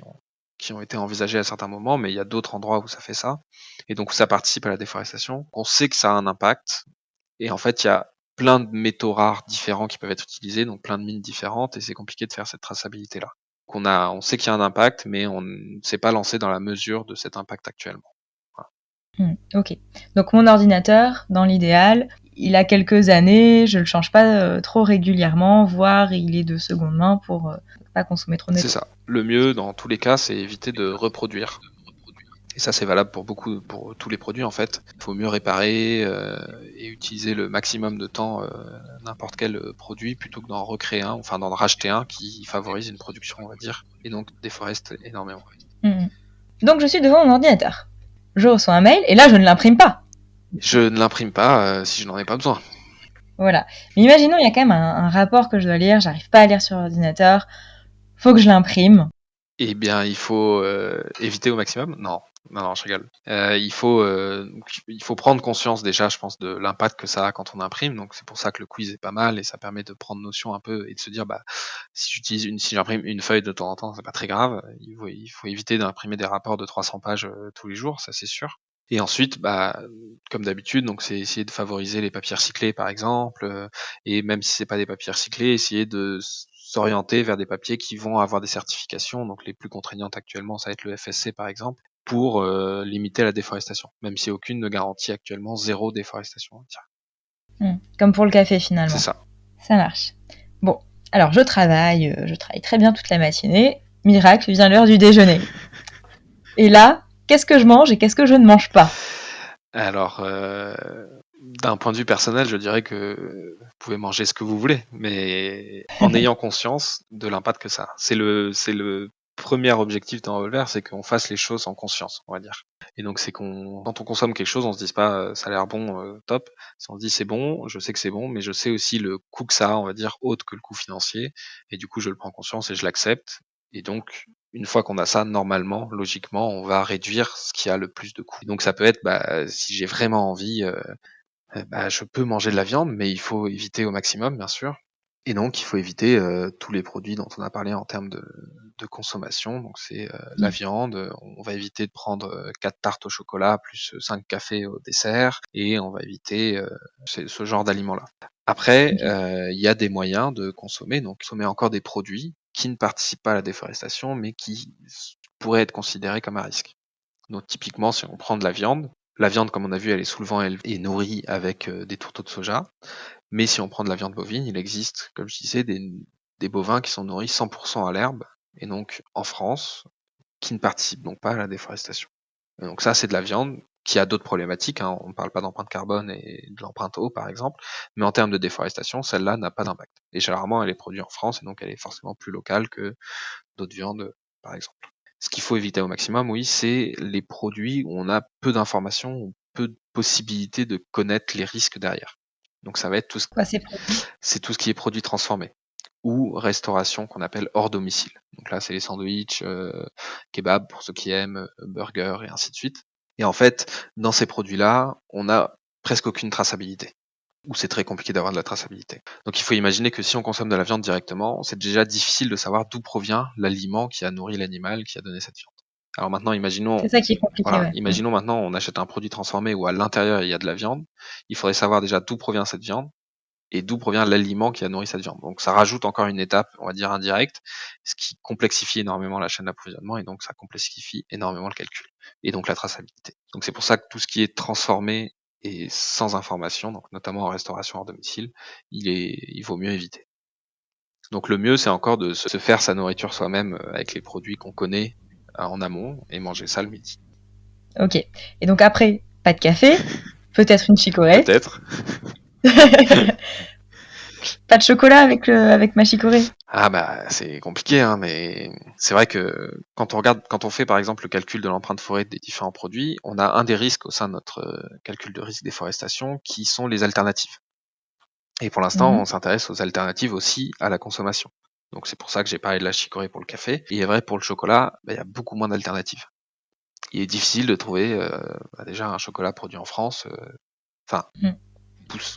ont été envisagées à certains moments, mais il y a d'autres endroits où ça fait ça, et donc ça participe à la déforestation. On sait que ça a un impact, et en fait il y a plein de métaux rares différents qui peuvent être utilisés, donc plein de mines différentes, et c'est compliqué de faire cette traçabilité-là. Donc on sait qu'il y a un impact, mais on ne s'est pas lancé dans la mesure de cet impact actuellement. Ok. Donc mon ordinateur, dans l'idéal, il a quelques années, je le change pas trop régulièrement, voire il est de seconde main pour pas consommer trop C'est netto. ça. Le mieux, dans tous les cas, c'est éviter de reproduire. Et ça, c'est valable pour tous les produits, en fait. Il faut mieux réparer et utiliser le maximum de temps n'importe quel produit plutôt que d'en recréer un, enfin d'en racheter un qui favorise une production, on va dire, et donc déforeste énormément. Donc je suis devant mon ordinateur. Je reçois un mail et là je ne l'imprime pas. Je ne l'imprime pas si je n'en ai pas besoin. Voilà. Mais imaginons, il y a quand même un rapport que je dois lire, j'arrive pas à lire sur l'ordinateur, faut que je l'imprime. Eh bien, il faut éviter au maximum. Non, je rigole. Il faut prendre conscience déjà, je pense, de l'impact que ça a quand on imprime. Donc c'est pour ça que le quiz est pas mal et ça permet de prendre notion un peu et de se dire, bah, si j'imprime une feuille de temps en temps, c'est pas très grave. Il faut éviter d'imprimer des rapports de 300 pages tous les jours, ça c'est sûr. Et ensuite, bah, comme d'habitude, donc c'est essayer de favoriser les papiers recyclés, par exemple, et même si c'est pas des papiers recyclés, essayer de s'orienter vers des papiers qui vont avoir des certifications. Donc les plus contraignantes actuellement, ça va être le FSC, par exemple, pour limiter la déforestation, même si aucune ne garantit actuellement zéro déforestation. Comme pour le café finalement. C'est ça. Ça marche. Bon, alors je travaille très bien toute la matinée. Miracle, vient l'heure du déjeuner. Et là, qu'est-ce que je mange et qu'est-ce que je ne mange pas? Alors, d'un point de vue personnel, je dirais que vous pouvez manger ce que vous voulez, mais en ayant conscience de l'impact que ça a. C'est le premier objectif d'un Revolver, c'est qu'on fasse les choses en conscience, on va dire. Et donc c'est quand on consomme quelque chose, on se dise pas ça a l'air bon, top. On se dit c'est bon, je sais que c'est bon, mais je sais aussi le coût que ça a, on va dire, autre que le coût financier. Et du coup, je le prends en conscience et je l'accepte. Et donc, une fois qu'on a ça, normalement, logiquement, on va réduire ce qui a le plus de coûts. Et donc ça peut être, bah, si j'ai vraiment envie, bah, je peux manger de la viande, mais il faut éviter au maximum, bien sûr. Et donc, il faut éviter tous les produits dont on a parlé en termes de consommation. Donc, c'est la viande. On va éviter de prendre 4 tartes au chocolat plus 5 cafés au dessert. Et on va éviter ce genre d'aliments-là. Après, il y a des moyens de consommer. Donc, consommer encore des produits qui ne participent pas à la déforestation, mais qui pourraient être considérés comme un risque. Donc, typiquement, si on prend de la viande, comme on a vu, elle est souvent et nourrie avec des tourteaux de soja. Mais si on prend de la viande bovine, il existe, comme je disais, des bovins qui sont nourris 100% à l'herbe, et donc en France, qui ne participent donc pas à la déforestation. Et donc ça, c'est de la viande qui a d'autres problématiques. On ne parle pas d'empreinte carbone et de l'empreinte eau, par exemple, mais en termes de déforestation, celle-là n'a pas d'impact. Et généralement, elle est produite en France, et donc elle est forcément plus locale que d'autres viandes, par exemple. Ce qu'il faut éviter au maximum, oui, c'est les produits où on a peu d'informations, ou peu de possibilités de connaître les risques derrière. Donc ça va être c'est tout ce qui est produit transformé ou restauration qu'on appelle hors domicile. Donc là, c'est les sandwichs, kebab pour ceux qui aiment, burgers et ainsi de suite. Et en fait, dans ces produits-là, on n'a presque aucune traçabilité, ou c'est très compliqué d'avoir de la traçabilité. Donc il faut imaginer que si on consomme de la viande directement, c'est déjà difficile de savoir d'où provient l'aliment qui a nourri l'animal qui a donné cette viande. Alors maintenant, C'est ça qui est compliqué, ouais. imaginons maintenant on achète un produit transformé où à l'intérieur il y a de la viande. Il faudrait savoir déjà d'où provient cette viande et d'où provient l'aliment qui a nourri cette viande. Donc ça rajoute encore une étape, on va dire indirecte, ce qui complexifie énormément la chaîne d'approvisionnement et donc ça complexifie énormément le calcul et donc la traçabilité. Donc c'est pour ça que tout ce qui est transformé et sans information, donc notamment en restauration hors domicile, il vaut mieux éviter. Donc le mieux c'est encore de se faire sa nourriture soi-même avec les produits qu'on connaît en amont et manger ça le midi. Ok. Et donc après, pas de café, peut-être une chicorée. Peut-être. Pas de chocolat avec ma chicorée. Ah bah c'est compliqué, mais c'est vrai que quand on fait par exemple le calcul de l'empreinte forêt des différents produits, on a un des risques au sein de notre calcul de risque déforestation qui sont les alternatives. Et pour l'instant, on s'intéresse aux alternatives aussi à la consommation. Donc c'est pour ça que j'ai parlé de la chicorée pour le café. Et il est vrai pour le chocolat, il y a beaucoup moins d'alternatives. Il est difficile de trouver déjà un chocolat produit en France,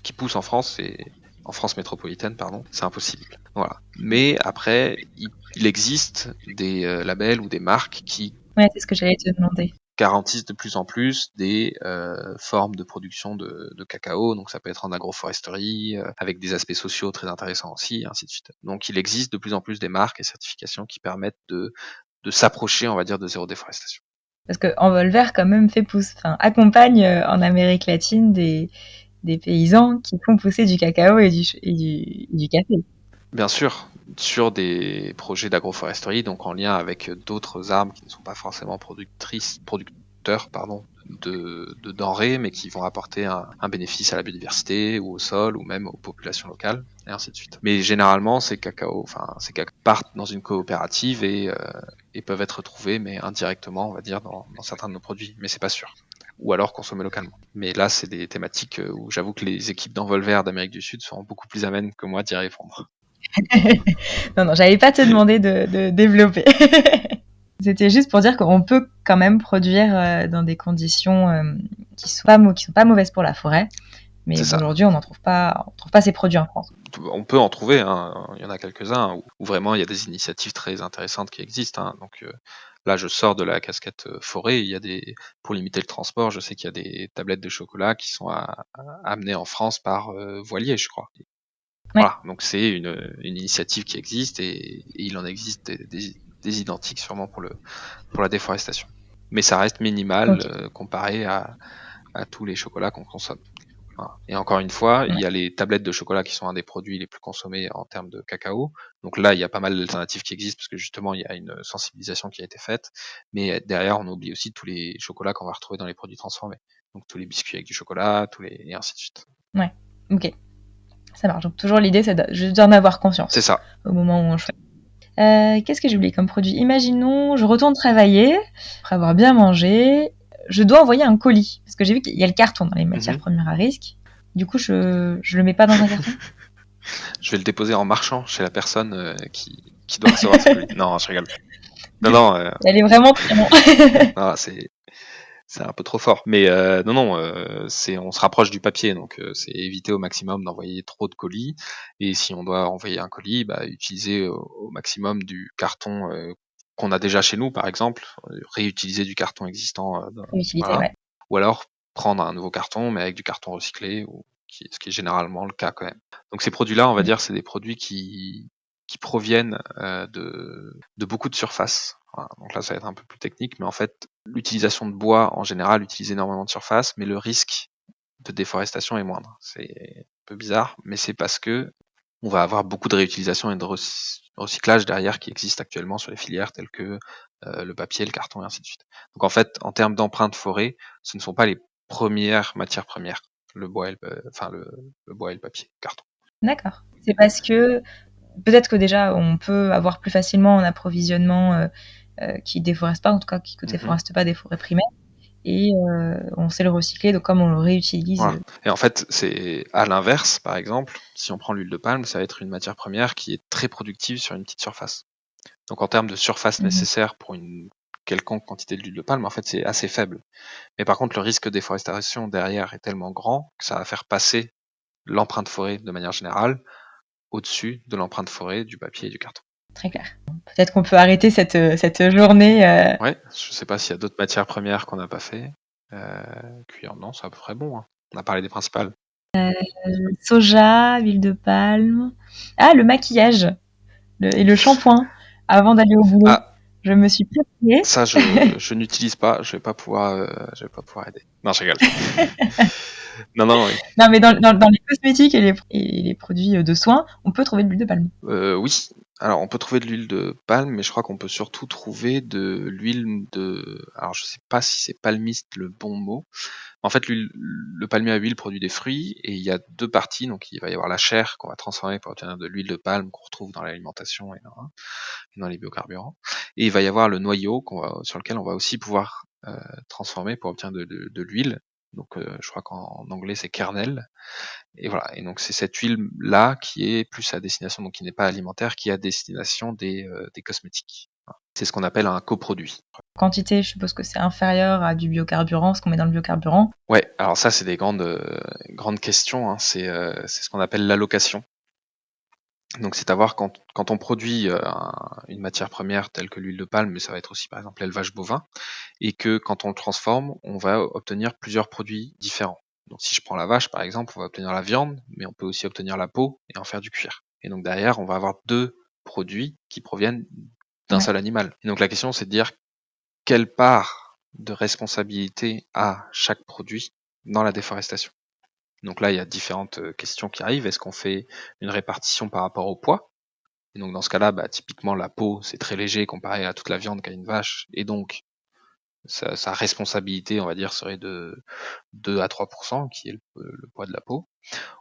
qui pousse en France, en France métropolitaine, pardon, c'est impossible. Voilà. Mais après, il existe des labels ou des marques qui c'est ce que j'allais te demander. Garantissent de plus en plus des formes de production de cacao, donc ça peut être en agroforesterie, avec des aspects sociaux très intéressants aussi, et ainsi de suite. Donc il existe de plus en plus des marques et certifications qui permettent de s'approcher, on va dire, de zéro déforestation. Parce que Envolver quand même accompagne en Amérique latine des paysans qui font pousser du cacao et du café. Bien sûr, sur des projets d'agroforesterie, donc en lien avec d'autres arbres qui ne sont pas forcément producteurs, de denrées, mais qui vont apporter un bénéfice à la biodiversité ou au sol ou même aux populations locales, et ainsi de suite. Mais généralement, ces cacao partent dans une coopérative et peuvent être trouvés, mais indirectement, on va dire, dans certains de nos produits, mais c'est pas sûr. Ou alors consommés localement. Mais là, c'est des thématiques où j'avoue que les équipes d'Envol Vert d'Amérique du Sud seront beaucoup plus amènes que moi d'y répondre. Non, j'allais pas te demander de développer. C'était juste pour dire qu'on peut quand même produire dans des conditions qui sont pas mauvaises pour la forêt. Mais aujourd'hui, on ne trouve pas ces produits en France. On peut en trouver, hein. Il y en a quelques-uns où vraiment il y a des initiatives très intéressantes qui existent. Hein. Donc là, je sors de la casquette forêt. Il y a pour limiter le transport, je sais qu'il y a des tablettes de chocolat qui sont amenées en France par Voilier, je crois. Ouais. Voilà, donc c'est une initiative qui existe et il en existe des identiques sûrement pour la déforestation. Mais ça reste minimal comparé à tous les chocolats qu'on consomme. Voilà. Et encore une fois, il y a les tablettes de chocolat qui sont un des produits les plus consommés en termes de cacao. Donc là, il y a pas mal d'alternatives qui existent parce que justement, il y a une sensibilisation qui a été faite. Mais derrière, on oublie aussi tous les chocolats qu'on va retrouver dans les produits transformés. Donc tous les biscuits avec du chocolat, et ainsi de suite. Ouais, ok. Ça marche. Donc toujours l'idée, c'est juste d'en avoir conscience. C'est ça. Au moment où on choisit. Qu'est-ce que j'ai oublié comme produit ? Imaginons, je retourne travailler, après avoir bien mangé, je dois envoyer un colis. Parce que j'ai vu qu'il y a le carton dans les matières premières à risque. Du coup, je le mets pas dans un carton. Je vais le déposer en marchant chez la personne qui doit recevoir ce colis. Non, je rigole. Non. Elle est vraiment très bon. Non, c'est un peu trop fort. Mais on se rapproche du papier, donc c'est éviter au maximum d'envoyer trop de colis. Et si on doit envoyer un colis, utiliser au maximum du carton qu'on a déjà chez nous, par exemple, réutiliser du carton existant. Voilà. Ouais. Ou alors prendre un nouveau carton, mais avec du carton recyclé, ce qui est généralement le cas quand même. Donc ces produits-là, on va dire, c'est des produits qui proviennent de beaucoup de surfaces. Voilà. Donc là, ça va être un peu plus technique, mais en fait, l'utilisation de bois, en général, utilise énormément de surface, mais le risque de déforestation est moindre. C'est un peu bizarre, mais c'est parce que on va avoir beaucoup de réutilisation et de recyclage derrière qui existe actuellement sur les filières telles que le papier, le carton et ainsi de suite. Donc en fait, en termes d'empreinte forêt, ce ne sont pas les premières matières premières, le bois et le bois et le papier, le carton. D'accord. C'est parce que peut-être que déjà on peut avoir plus facilement un approvisionnement qui déforeste pas, en tout cas qui ne déforeste pas des forêts primaires, et on sait le recycler, donc comme on le réutilise. Voilà. Et en fait, c'est à l'inverse, par exemple, si on prend l'huile de palme, ça va être une matière première qui est très productive sur une petite surface. Donc en termes de surface nécessaire pour une quelconque quantité d'huile de palme, en fait, c'est assez faible. Mais par contre, le risque de déforestation derrière est tellement grand que ça va faire passer l'empreinte forêt de manière générale au-dessus de l'empreinte forêt du papier et du carton. Très clair. Peut-être qu'on peut arrêter cette journée. Ouais, je sais pas s'il y a d'autres matières premières qu'on n'a pas fait. Cuir, non, c'est à peu près bon. Hein. On a parlé des principales. Soja, huile de palme. Ah, le maquillage et le shampoing avant d'aller au boulot. Ah. Je me suis préparée. Ça, je n'utilise pas. Je vais pas pouvoir aider. Non, je rigole. Non. Oui. Non, mais dans les cosmétiques et les produits de soins, on peut trouver de l'huile de palme. Oui. Alors, on peut trouver de l'huile de palme, mais je crois qu'on peut surtout trouver de l'huile de... Alors, je sais pas si c'est palmiste le bon mot. En fait, le palmier à huile produit des fruits, et il y a deux parties. Donc, il va y avoir la chair qu'on va transformer pour obtenir de l'huile de palme qu'on retrouve dans l'alimentation et dans les biocarburants. Et il va y avoir le noyau sur lequel on va aussi pouvoir transformer pour obtenir de l'huile. Donc, je crois qu'en anglais, c'est kernel. Et voilà. Et donc, c'est cette huile-là qui est plus à destination, donc qui n'est pas alimentaire, qui est à destination des cosmétiques. Voilà. C'est ce qu'on appelle un coproduit. Quantité, je suppose que c'est inférieur à du biocarburant, ce qu'on met dans le biocarburant. Ouais, alors ça, c'est des grandes questions. Hein. C'est ce qu'on appelle l'allocation. Donc, c'est à voir quand on produit une matière première telle que l'huile de palme, mais ça va être aussi par exemple l'élevage bovin, et que quand on le transforme, on va obtenir plusieurs produits différents. Donc, si je prends la vache par exemple, on va obtenir la viande, mais on peut aussi obtenir la peau et en faire du cuir. Et donc derrière, on va avoir deux produits qui proviennent d'un seul animal. Et donc la question, c'est de dire quelle part de responsabilité a chaque produit dans la déforestation. Donc là, il y a différentes questions qui arrivent. Est-ce qu'on fait une répartition par rapport au poids? Et donc dans ce cas-là, typiquement la peau, c'est très léger comparé à toute la viande qu'a une vache, et donc sa responsabilité, on va dire, serait de 2 à 3%, qui est le poids de la peau.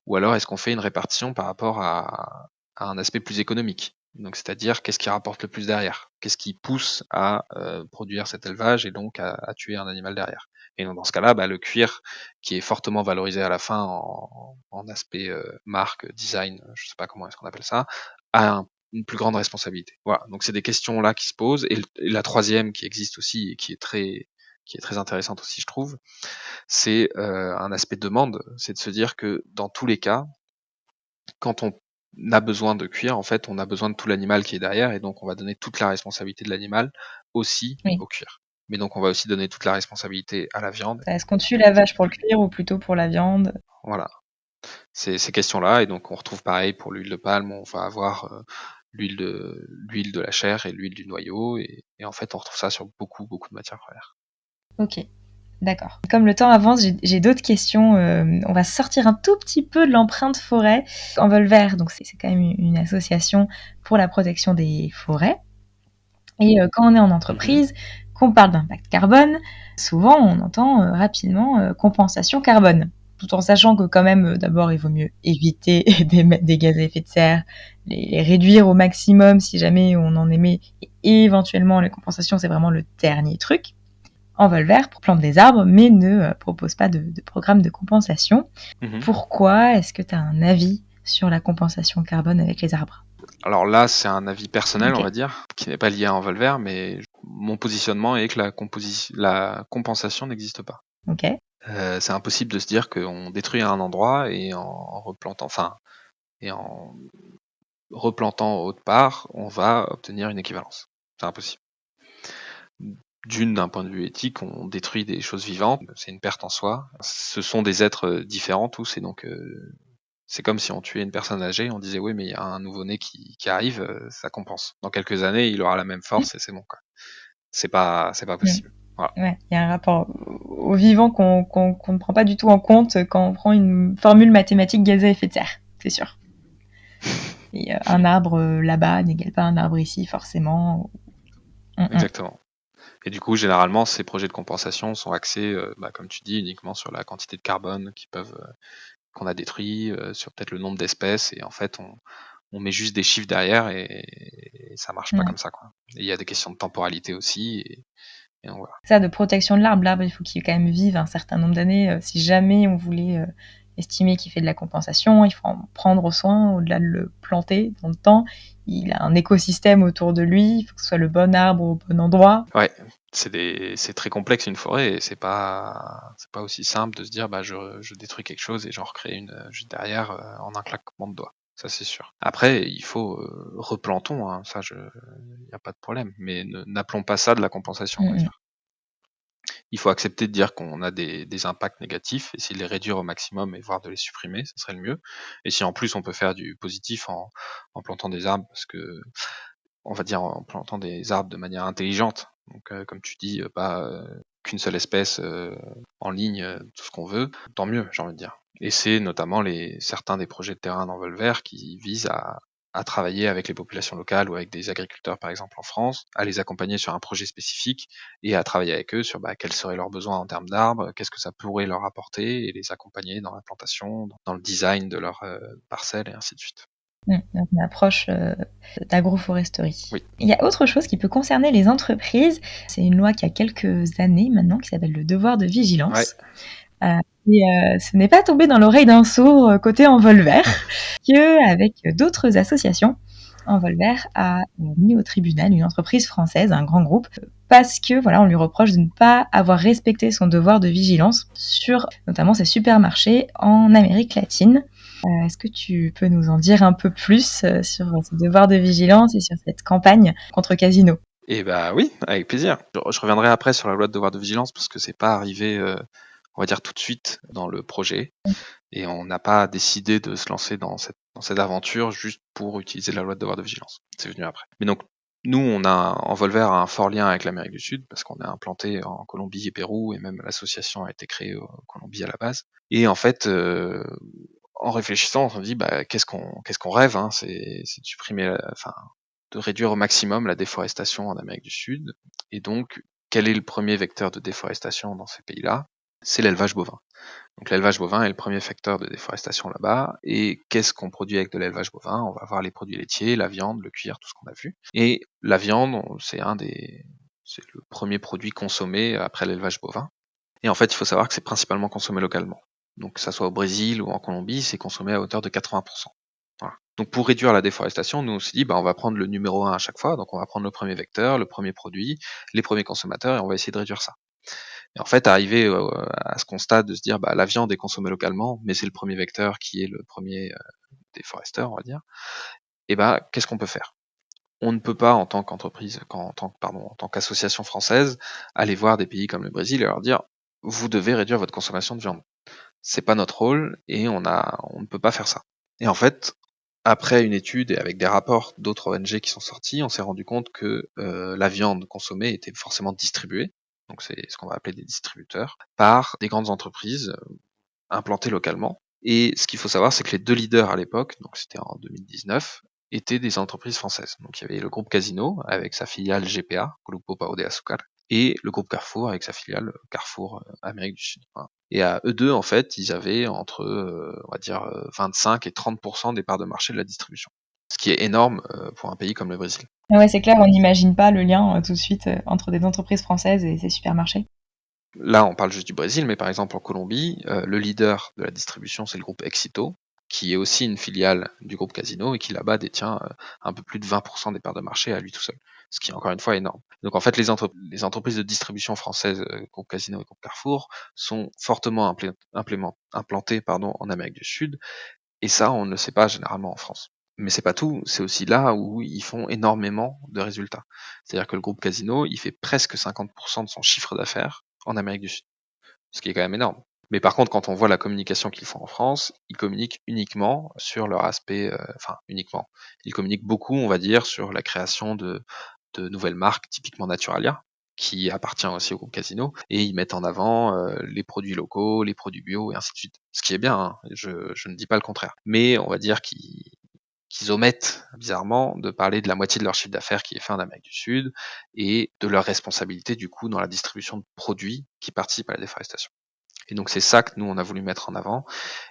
Ou alors est-ce qu'on fait une répartition par rapport à un aspect plus économique? Donc c'est-à-dire qu'est-ce qui rapporte le plus derrière? Qu'est-ce qui pousse à produire cet élevage et donc à tuer un animal derrière? Et donc dans ce cas-là, le cuir, qui est fortement valorisé à la fin en aspect marque, design, je sais pas comment est-ce qu'on appelle ça, a une plus grande responsabilité. Voilà, donc c'est des questions là qui se posent. Et la troisième qui existe aussi et qui est très intéressante aussi, je trouve, c'est un aspect de demande. C'est de se dire que dans tous les cas, quand on a besoin de cuir, en fait, on a besoin de tout l'animal qui est derrière, et donc on va donner toute la responsabilité de l'animal aussi Oui. au cuir. Mais donc on va aussi donner toute la responsabilité à la viande. Est-ce qu'on tue la vache pour le cuir ou plutôt pour la viande? Voilà, ces questions-là. Et donc on retrouve pareil pour l'huile de palme, on va avoir l'huile de la chair et l'huile du noyau, et en fait on retrouve ça sur beaucoup de matières premières. Ok, d'accord. Comme le temps avance, j'ai d'autres questions. On va sortir un tout petit peu de l'empreinte forêt. Envolver, donc c'est quand même une association pour la protection des forêts. Et quand on est en entreprise, qu'on parle d'impact carbone, souvent on entend rapidement compensation carbone. Tout en sachant que quand même, d'abord, il vaut mieux éviter d'émettre des gaz à effet de serre, les réduire au maximum si jamais on en émet. Et éventuellement, les compensations, c'est vraiment le dernier truc. Envolver plante des arbres, mais ne propose pas de programme de compensation. Pourquoi? Est-ce que tu as un avis sur la compensation carbone avec les arbres? Alors là, c'est un avis personnel, Ok. on va dire, qui n'est pas lié à Envolver, mais mon positionnement est que la compensation n'existe pas. Ok. C'est impossible de se dire qu'on détruit un endroit et en replantant autre part, on va obtenir une équivalence. C'est impossible. D'un point de vue éthique, on détruit des choses vivantes, c'est une perte en soi. Ce sont des êtres différents tous, et donc c'est comme si on tuait une personne âgée, on disait oui mais il y a un nouveau-né qui arrive, ça compense. Dans quelques années, il aura la même force et c'est bon, quoi. C'est pas possible. Voilà. Ouais, il y a un rapport au vivant qu'on ne prend pas du tout en compte quand on prend une formule mathématique gaz à effet de serre, c'est sûr. Et un arbre là-bas n'égale pas un arbre ici, forcément. Exactement. Et du coup, généralement, ces projets de compensation sont axés, comme tu dis, uniquement sur la quantité de carbone qu'on a détruit, sur peut-être le nombre d'espèces, et en fait, on met juste des chiffres derrière, et ça marche pas comme ça, quoi. Et il y a des questions de temporalité aussi, et donc voilà. Ça, de protection de l'arbre, il faut qu'il quand même vive un certain nombre d'années. Si jamais on voulait estimer qu'il fait de la compensation, il faut en prendre soin au-delà de le planter dans le temps. Il a un écosystème autour de lui, il faut que ce soit le bon arbre au bon endroit. Ouais, c'est très complexe une forêt, et c'est pas aussi simple de se dire je détruis quelque chose et j'en recrée une juste derrière en un claquement de doigts. Ça c'est sûr. Après, il faut replantons, hein, ça y a pas de problème, mais n'appelons pas ça de la compensation, on va dire. Il faut accepter de dire qu'on a des impacts négatifs, essayer de les réduire au maximum et voire de les supprimer, ce serait le mieux. Et si en plus on peut faire du positif en plantant des arbres, parce que on va dire en plantant des arbres de manière intelligente, donc comme tu dis, pas qu'une seule espèce en ligne, tout ce qu'on veut, tant mieux, j'ai envie de dire. Et c'est notamment certains des projets de terrain d'Envolver qui visent à travailler avec les populations locales ou avec des agriculteurs par exemple en France, à les accompagner sur un projet spécifique et à travailler avec eux sur quels seraient leurs besoins en termes d'arbres, qu'est-ce que ça pourrait leur apporter, et les accompagner dans la plantation, dans le design de leur parcelle, et ainsi de suite. Donc une approche d'agroforesterie. Oui. Il y a autre chose qui peut concerner les entreprises. C'est une loi qui a quelques années maintenant qui s'appelle le devoir de vigilance. Ouais. Ce n'est pas tombé dans l'oreille d'un sourd côté Envolver, qu'avec d'autres associations, Envolver a mis au tribunal une entreprise française, un grand groupe, parce que voilà, on lui reproche de ne pas avoir respecté son devoir de vigilance sur notamment ses supermarchés en Amérique latine. Est-ce que tu peux nous en dire un peu plus sur ce devoir de vigilance et sur cette campagne contre Casino? Et oui, avec plaisir. Je reviendrai après sur la loi de devoir de vigilance parce que c'est pas arrivé, on va dire tout de suite dans le projet, et on n'a pas décidé de se lancer dans cette aventure juste pour utiliser la loi de devoir de vigilance. C'est venu après. Mais donc Nous, Envolver a un fort lien avec l'Amérique du Sud parce qu'on est implanté en Colombie et Pérou et même l'association a été créée en Colombie à la base. Et en fait, en réfléchissant, on se dit qu'est-ce qu'on rêve, hein, c'est de supprimer, de réduire au maximum la déforestation en Amérique du Sud. Et donc, quel est le premier vecteur de déforestation dans ces pays-là? C'est l'élevage bovin. Donc l'élevage bovin est le premier facteur de déforestation là-bas. Et qu'est-ce qu'on produit avec de l'élevage bovin? On va avoir les produits laitiers, la viande, le cuir, tout ce qu'on a vu. Et la viande, c'est le premier produit consommé après l'élevage bovin. Et en fait, il faut savoir que c'est principalement consommé localement. Donc que ça soit au Brésil ou en Colombie, c'est consommé à hauteur de 80%. Voilà. Donc pour réduire la déforestation, nous on s'est dit on va prendre le numéro 1 à chaque fois, donc on va prendre le premier vecteur, le premier produit, les premiers consommateurs et on va essayer de réduire ça. Et en fait, arriver à ce constat de se dire la viande est consommée localement, mais c'est le premier vecteur qui est le premier déforesteur, on va dire. Et qu'est-ce qu'on peut faire? On ne peut pas en tant qu'entreprise, en tant qu'association française, aller voir des pays comme le Brésil et leur dire vous devez réduire votre consommation de viande. C'est pas notre rôle et on ne peut pas faire ça. Et en fait, après une étude et avec des rapports d'autres ONG qui sont sortis, on s'est rendu compte que la viande consommée était forcément distribuée, donc c'est ce qu'on va appeler des distributeurs, par des grandes entreprises implantées localement. Et ce qu'il faut savoir, c'est que les deux leaders à l'époque, donc c'était en 2019, étaient des entreprises françaises. Donc il y avait le groupe Casino avec sa filiale GPA, Grupo Pão de Açúcar, et le groupe Carrefour avec sa filiale Carrefour Amérique du Sud. Voilà. Et à eux deux, en fait, ils avaient entre, on va dire, 25 et 30% des parts de marché de la distribution. Ce qui est énorme pour un pays comme le Brésil. Ouais, c'est clair, on n'imagine pas le lien tout de suite entre des entreprises françaises et ces supermarchés. Là, on parle juste du Brésil, mais par exemple en Colombie, le leader de la distribution, c'est le groupe Éxito, qui est aussi une filiale du groupe Casino et qui là-bas détient un peu plus de 20% des parts de marché à lui tout seul, ce qui est encore une fois énorme. Donc en fait, les entreprises de distribution françaises, groupe Casino et groupe Carrefour, sont fortement implantées en Amérique du Sud, et ça, on ne le sait pas généralement en France. Mais c'est pas tout, c'est aussi là où ils font énormément de résultats. C'est-à-dire que le groupe Casino, il fait presque 50% de son chiffre d'affaires en Amérique du Sud, ce qui est quand même énorme. Mais par contre, quand on voit la communication qu'ils font en France, ils communiquent uniquement sur leur aspect, uniquement. Ils communiquent beaucoup, on va dire, sur la création de nouvelles marques, typiquement Naturalia, qui appartient aussi au groupe Casino, et ils mettent en avant les produits locaux, les produits bio, et ainsi de suite. Ce qui est bien, hein, je ne dis pas le contraire. Mais on va dire qu'ils omettent, bizarrement, de parler de la moitié de leur chiffre d'affaires qui est fait en Amérique du Sud, et de leur responsabilité, du coup, dans la distribution de produits qui participent à la déforestation. Et donc c'est ça que nous, on a voulu mettre en avant.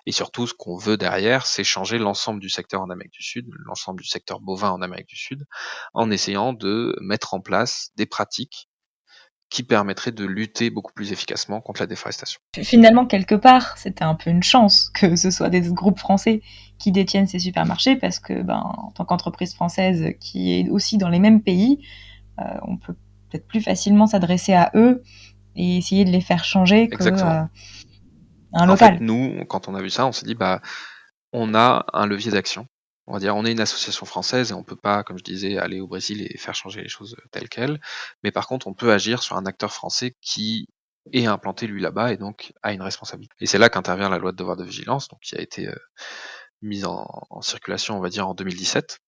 Et surtout, ce qu'on veut derrière, c'est changer l'ensemble du secteur en Amérique du Sud, l'ensemble du secteur bovin en Amérique du Sud, en essayant de mettre en place des pratiques qui permettraient de lutter beaucoup plus efficacement contre la déforestation. Finalement, quelque part, c'était un peu une chance que ce soit des groupes français qui détiennent ces supermarchés, parce que, en tant qu'entreprise française qui est aussi dans les mêmes pays, on peut peut-être plus facilement s'adresser à eux et essayer de les faire changer que un local. En fait, nous, quand on a vu ça, on s'est dit, on a un levier d'action. On va dire, on est une association française et on peut pas, comme je disais, aller au Brésil et faire changer les choses telles quelles. Mais par contre, on peut agir sur un acteur français qui est implanté lui là-bas et donc a une responsabilité. Et c'est là qu'intervient la loi de devoir de vigilance, donc qui a été mise en circulation, on va dire, en 2017,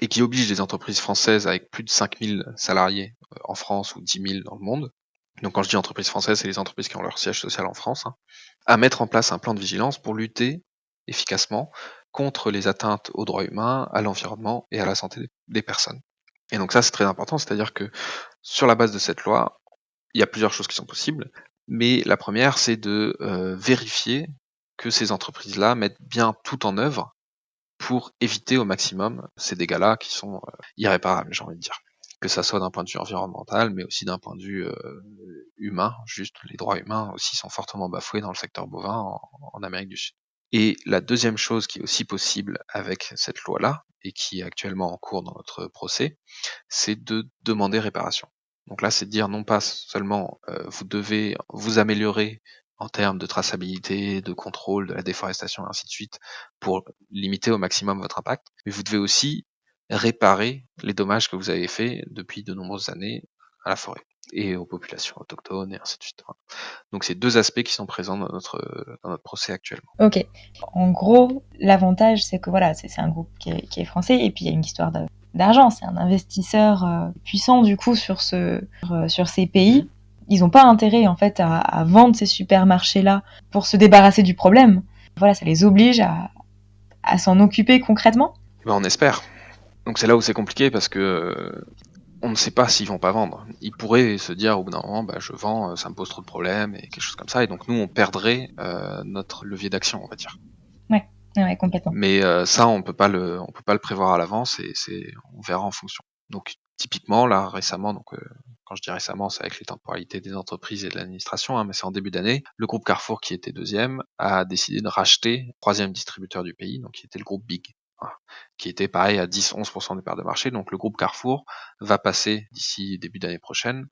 et qui oblige les entreprises françaises avec plus de 5000 salariés en France ou 10 000 dans le monde, donc quand je dis entreprises françaises, c'est les entreprises qui ont leur siège social en France, à mettre en place un plan de vigilance pour lutter efficacement contre les atteintes aux droits humains, à l'environnement et à la santé des personnes. Et donc ça, c'est très important, c'est-à-dire que sur la base de cette loi, il y a plusieurs choses qui sont possibles, mais la première, c'est de vérifier que ces entreprises-là mettent bien tout en œuvre pour éviter au maximum ces dégâts-là qui sont irréparables, j'ai envie de dire. Que ça soit d'un point de vue environnemental, mais aussi d'un point de vue humain, juste les droits humains aussi sont fortement bafoués dans le secteur bovin en Amérique du Sud. Et la deuxième chose qui est aussi possible avec cette loi-là, et qui est actuellement en cours dans notre procès, c'est de demander réparation. Donc là, c'est de dire non pas seulement vous devez vous améliorer en termes de traçabilité, de contrôle de la déforestation et ainsi de suite, pour limiter au maximum votre impact, mais vous devez aussi réparer les dommages que vous avez faits depuis de nombreuses années à la forêt et aux populations autochtones et ainsi de suite. Donc c'est deux aspects qui sont présents dans notre procès actuellement. Ok. En gros, l'avantage, c'est que voilà, c'est un groupe qui est français, et puis il y a une histoire d'argent. C'est un investisseur puissant du coup sur ces pays. Ils n'ont pas intérêt en fait à vendre ces supermarchés-là pour se débarrasser du problème. Voilà, ça les oblige à s'en occuper concrètement. On espère. Donc c'est là où c'est compliqué parce que on ne sait pas s'ils vont pas vendre. Ils pourraient se dire au bout d'un moment, je vends, ça me pose trop de problèmes et quelque chose comme ça. Et donc nous, on perdrait notre levier d'action, on va dire. Ouais, complètement. Mais ça, on peut pas le prévoir à l'avance et on verra en fonction. Donc typiquement là récemment, quand je dis récemment, c'est avec les temporalités des entreprises et de l'administration, mais c'est en début d'année, le groupe Carrefour qui était deuxième a décidé de racheter le troisième distributeur du pays, donc qui était le groupe Big. Voilà, qui était pareil à 10-11% des parts de marché. Donc le groupe Carrefour va passer d'ici début d'année prochaine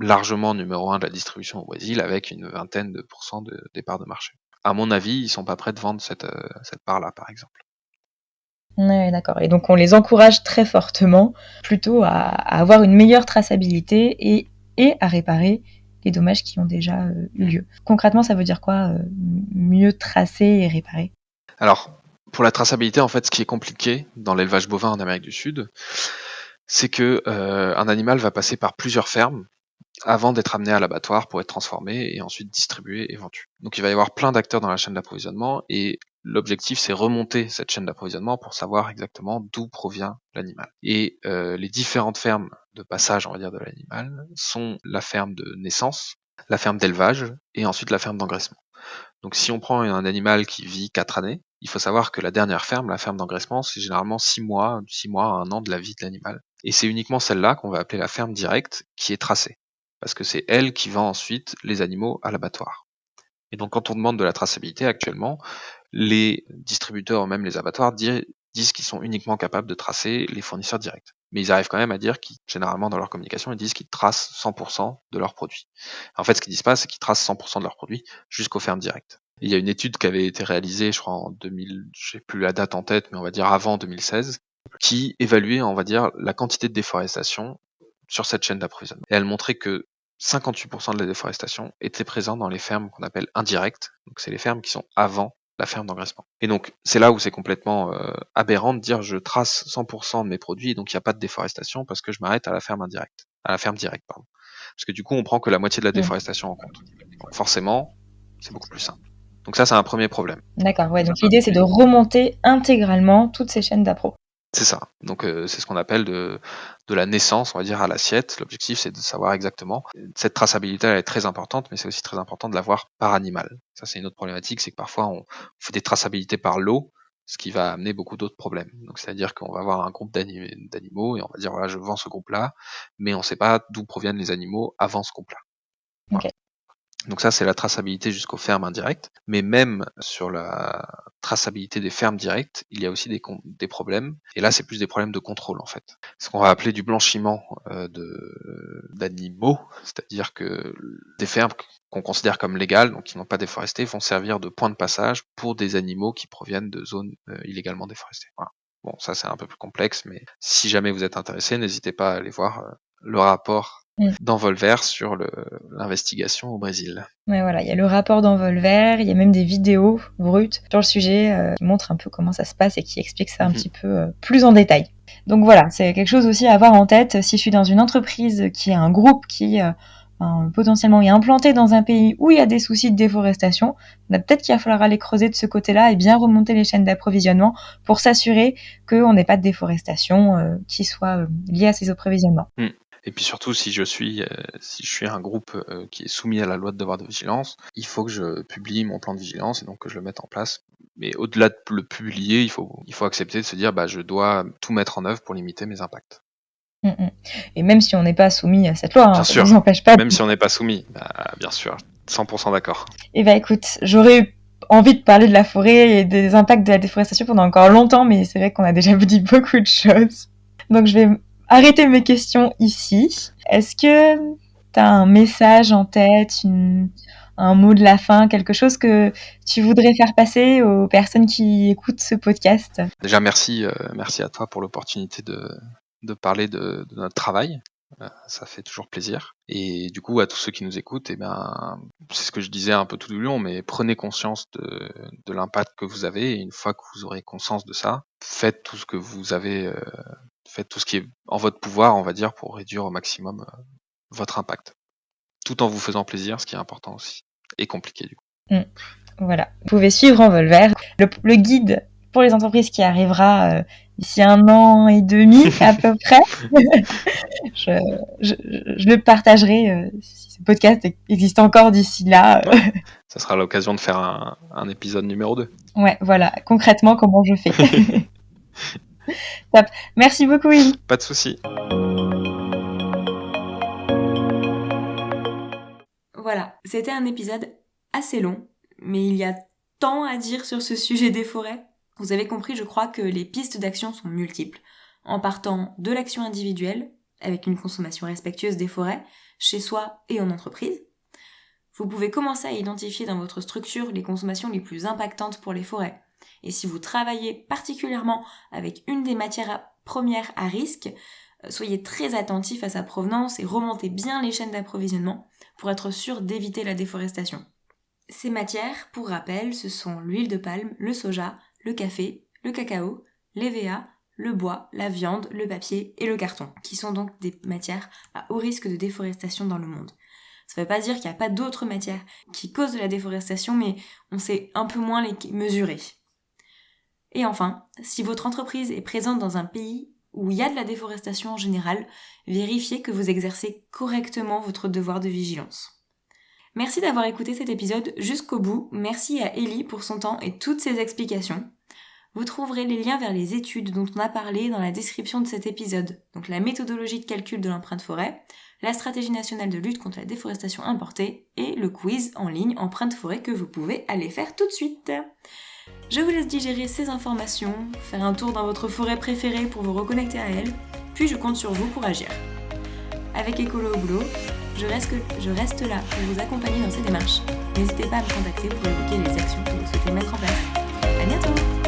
largement numéro 1 de la distribution au Brésil avec une vingtaine de pourcents des parts de marché. À mon avis, ils sont pas prêts de vendre cette part-là, par exemple. Ouais, d'accord. Et donc on les encourage très fortement plutôt à avoir une meilleure traçabilité et à réparer les dommages qui ont déjà eu lieu. Concrètement, ça veut dire quoi, mieux tracer et réparer? Alors, pour la traçabilité, en fait, ce qui est compliqué dans l'élevage bovin en Amérique du Sud, c'est que un animal va passer par plusieurs fermes avant d'être amené à l'abattoir pour être transformé et ensuite distribué et vendu. Donc il va y avoir plein d'acteurs dans la chaîne d'approvisionnement et l'objectif c'est remonter cette chaîne d'approvisionnement pour savoir exactement d'où provient l'animal. Et les différentes fermes de passage, on va dire, de l'animal sont la ferme de naissance, la ferme d'élevage et ensuite la ferme d'engraissement. Donc si on prend un animal qui vit 4 années, il faut savoir que la dernière ferme, la ferme d'engraissement, c'est généralement 6 mois à 1 an de la vie de l'animal. Et c'est uniquement celle-là qu'on va appeler la ferme directe qui est tracée. Parce que c'est elle qui vend ensuite les animaux à l'abattoir. Et donc quand on demande de la traçabilité actuellement, les distributeurs, même les abattoirs, disent qu'ils sont uniquement capables de tracer les fournisseurs directs. Mais ils arrivent quand même à dire qu'ils, généralement dans leur communication, ils disent qu'ils tracent 100% de leurs produits. En fait, ce qu'ils disent pas, c'est qu'ils tracent 100% de leurs produits jusqu'aux fermes directes. Et il y a une étude qui avait été réalisée, je crois en 2000, je sais plus la date en tête, mais on va dire avant 2016, qui évaluait, on va dire, la quantité de déforestation sur cette chaîne d'approvisionnement. Et elle montrait que 58% de la déforestation était présente dans les fermes qu'on appelle indirectes. Donc c'est les fermes qui sont avant la ferme d'engraissement. Et donc c'est là où c'est complètement aberrant de dire je trace 100% de mes produits et donc il n'y a pas de déforestation parce que je m'arrête à la ferme indirecte, à la ferme directe, pardon. Parce que du coup on prend que la moitié de la déforestation en compte. Donc forcément c'est beaucoup plus simple. Donc ça c'est un premier problème. D'accord, ouais. Donc l'idée c'est de remonter intégralement toutes ces chaînes d'appro. C'est ça. Donc c'est ce qu'on appelle de la naissance, on va dire, à l'assiette. L'objectif, c'est de savoir exactement. Cette traçabilité, elle est très importante, mais c'est aussi très important de l'avoir par animal. Ça, c'est une autre problématique, c'est que parfois on fait des traçabilités par lot, ce qui va amener beaucoup d'autres problèmes. Donc c'est-à-dire qu'on va avoir un groupe d'animaux et on va dire voilà, je vends ce groupe-là, mais on ne sait pas d'où proviennent les animaux avant ce groupe-là. Voilà. Okay. Donc ça, c'est la traçabilité jusqu'aux fermes indirectes. Mais même sur la traçabilité des fermes directes, il y a aussi des problèmes. Et là, c'est plus des problèmes de contrôle, en fait. Ce qu'on va appeler du blanchiment d'animaux, c'est-à-dire que des fermes qu'on considère comme légales, donc qui n'ont pas déforesté, vont servir de point de passage pour des animaux qui proviennent de zones illégalement déforestées. Voilà. Bon, ça, c'est un peu plus complexe, mais si jamais vous êtes intéressé, n'hésitez pas à aller voir le rapport d'Envol Vert sur l'investigation au Brésil. Ouais, voilà, il y a le rapport d'Envol Vert, il y a même des vidéos brutes sur le sujet qui montrent un peu comment ça se passe et qui expliquent ça un petit peu plus en détail. Donc voilà, c'est quelque chose aussi à avoir en tête. Si je suis dans une entreprise qui a un groupe qui potentiellement est implanté dans un pays où il y a des soucis de déforestation, peut-être qu'il va falloir aller creuser de ce côté-là et bien remonter les chaînes d'approvisionnement pour s'assurer qu'on n'ait pas de déforestation qui soit liée à ces approvisionnements. Et puis surtout, si je suis un groupe qui est soumis à la loi de devoir de vigilance, il faut que je publie mon plan de vigilance et donc que je le mette en place. Mais au-delà de le publier, il faut accepter de se dire je dois tout mettre en œuvre pour limiter mes impacts. Et même si on n'est pas soumis à cette loi, bien sûr, ça ne nous empêche pas. Même si on n'est pas soumis, bien sûr, 100% d'accord. Eh ben écoute, j'aurais eu envie de parler de la forêt et des impacts de la déforestation pendant encore longtemps, mais c'est vrai qu'on a déjà dit beaucoup de choses. Donc je vais arrêter mes questions ici. Est-ce que tu as un message en tête, un mot de la fin, quelque chose que tu voudrais faire passer aux personnes qui écoutent ce podcast? Déjà, merci à toi pour l'opportunité de parler de notre travail. Ça fait toujours plaisir. Et du coup, à tous ceux qui nous écoutent, c'est ce que je disais un peu tout du long, mais prenez conscience de l'impact que vous avez. Et une fois que vous aurez conscience de ça, faites tout ce que vous avez faites tout ce qui est en votre pouvoir, on va dire, pour réduire au maximum votre impact. Tout en vous faisant plaisir, ce qui est important aussi. Et compliqué du coup. Voilà. Vous pouvez suivre Envolver, le guide pour les entreprises qui arrivera d'ici 1 an et demi à peu près. je le partagerai si ce podcast existe encore d'ici là. Ça sera l'occasion de faire un épisode numéro 2. Ouais, voilà. Concrètement, comment je fais. Top. Merci beaucoup, Élie. Pas de souci. Voilà, c'était un épisode assez long, mais il y a tant à dire sur ce sujet des forêts. Vous avez compris, je crois que les pistes d'action sont multiples, en partant de l'action individuelle, avec une consommation respectueuse des forêts, chez soi et en entreprise. Vous pouvez commencer à identifier dans votre structure les consommations les plus impactantes pour les forêts. Et si vous travaillez particulièrement avec une des matières premières à risque, soyez très attentif à sa provenance et remontez bien les chaînes d'approvisionnement pour être sûr d'éviter la déforestation. Ces matières, pour rappel, ce sont l'huile de palme, le soja, le café, le cacao, l'EVA, le bois, la viande, le papier et le carton, qui sont donc des matières à haut risque de déforestation dans le monde. Ça ne veut pas dire qu'il n'y a pas d'autres matières qui causent de la déforestation, mais on sait un peu moins les mesurer. Et enfin, si votre entreprise est présente dans un pays où il y a de la déforestation en général, vérifiez que vous exercez correctement votre devoir de vigilance. Merci d'avoir écouté cet épisode jusqu'au bout. Merci à Élie pour son temps et toutes ses explications. Vous trouverez les liens vers les études dont on a parlé dans la description de cet épisode. Donc la méthodologie de calcul de l'empreinte forêt, la stratégie nationale de lutte contre la déforestation importée et le quiz en ligne empreinte forêt que vous pouvez aller faire tout de suite. Je vous laisse digérer ces informations, faire un tour dans votre forêt préférée pour vous reconnecter à elle, puis je compte sur vous pour agir. Avec Écolo au boulot, je reste là pour vous accompagner dans ces démarches. N'hésitez pas à me contacter pour évoquer les actions que vous souhaitez mettre en place. À bientôt!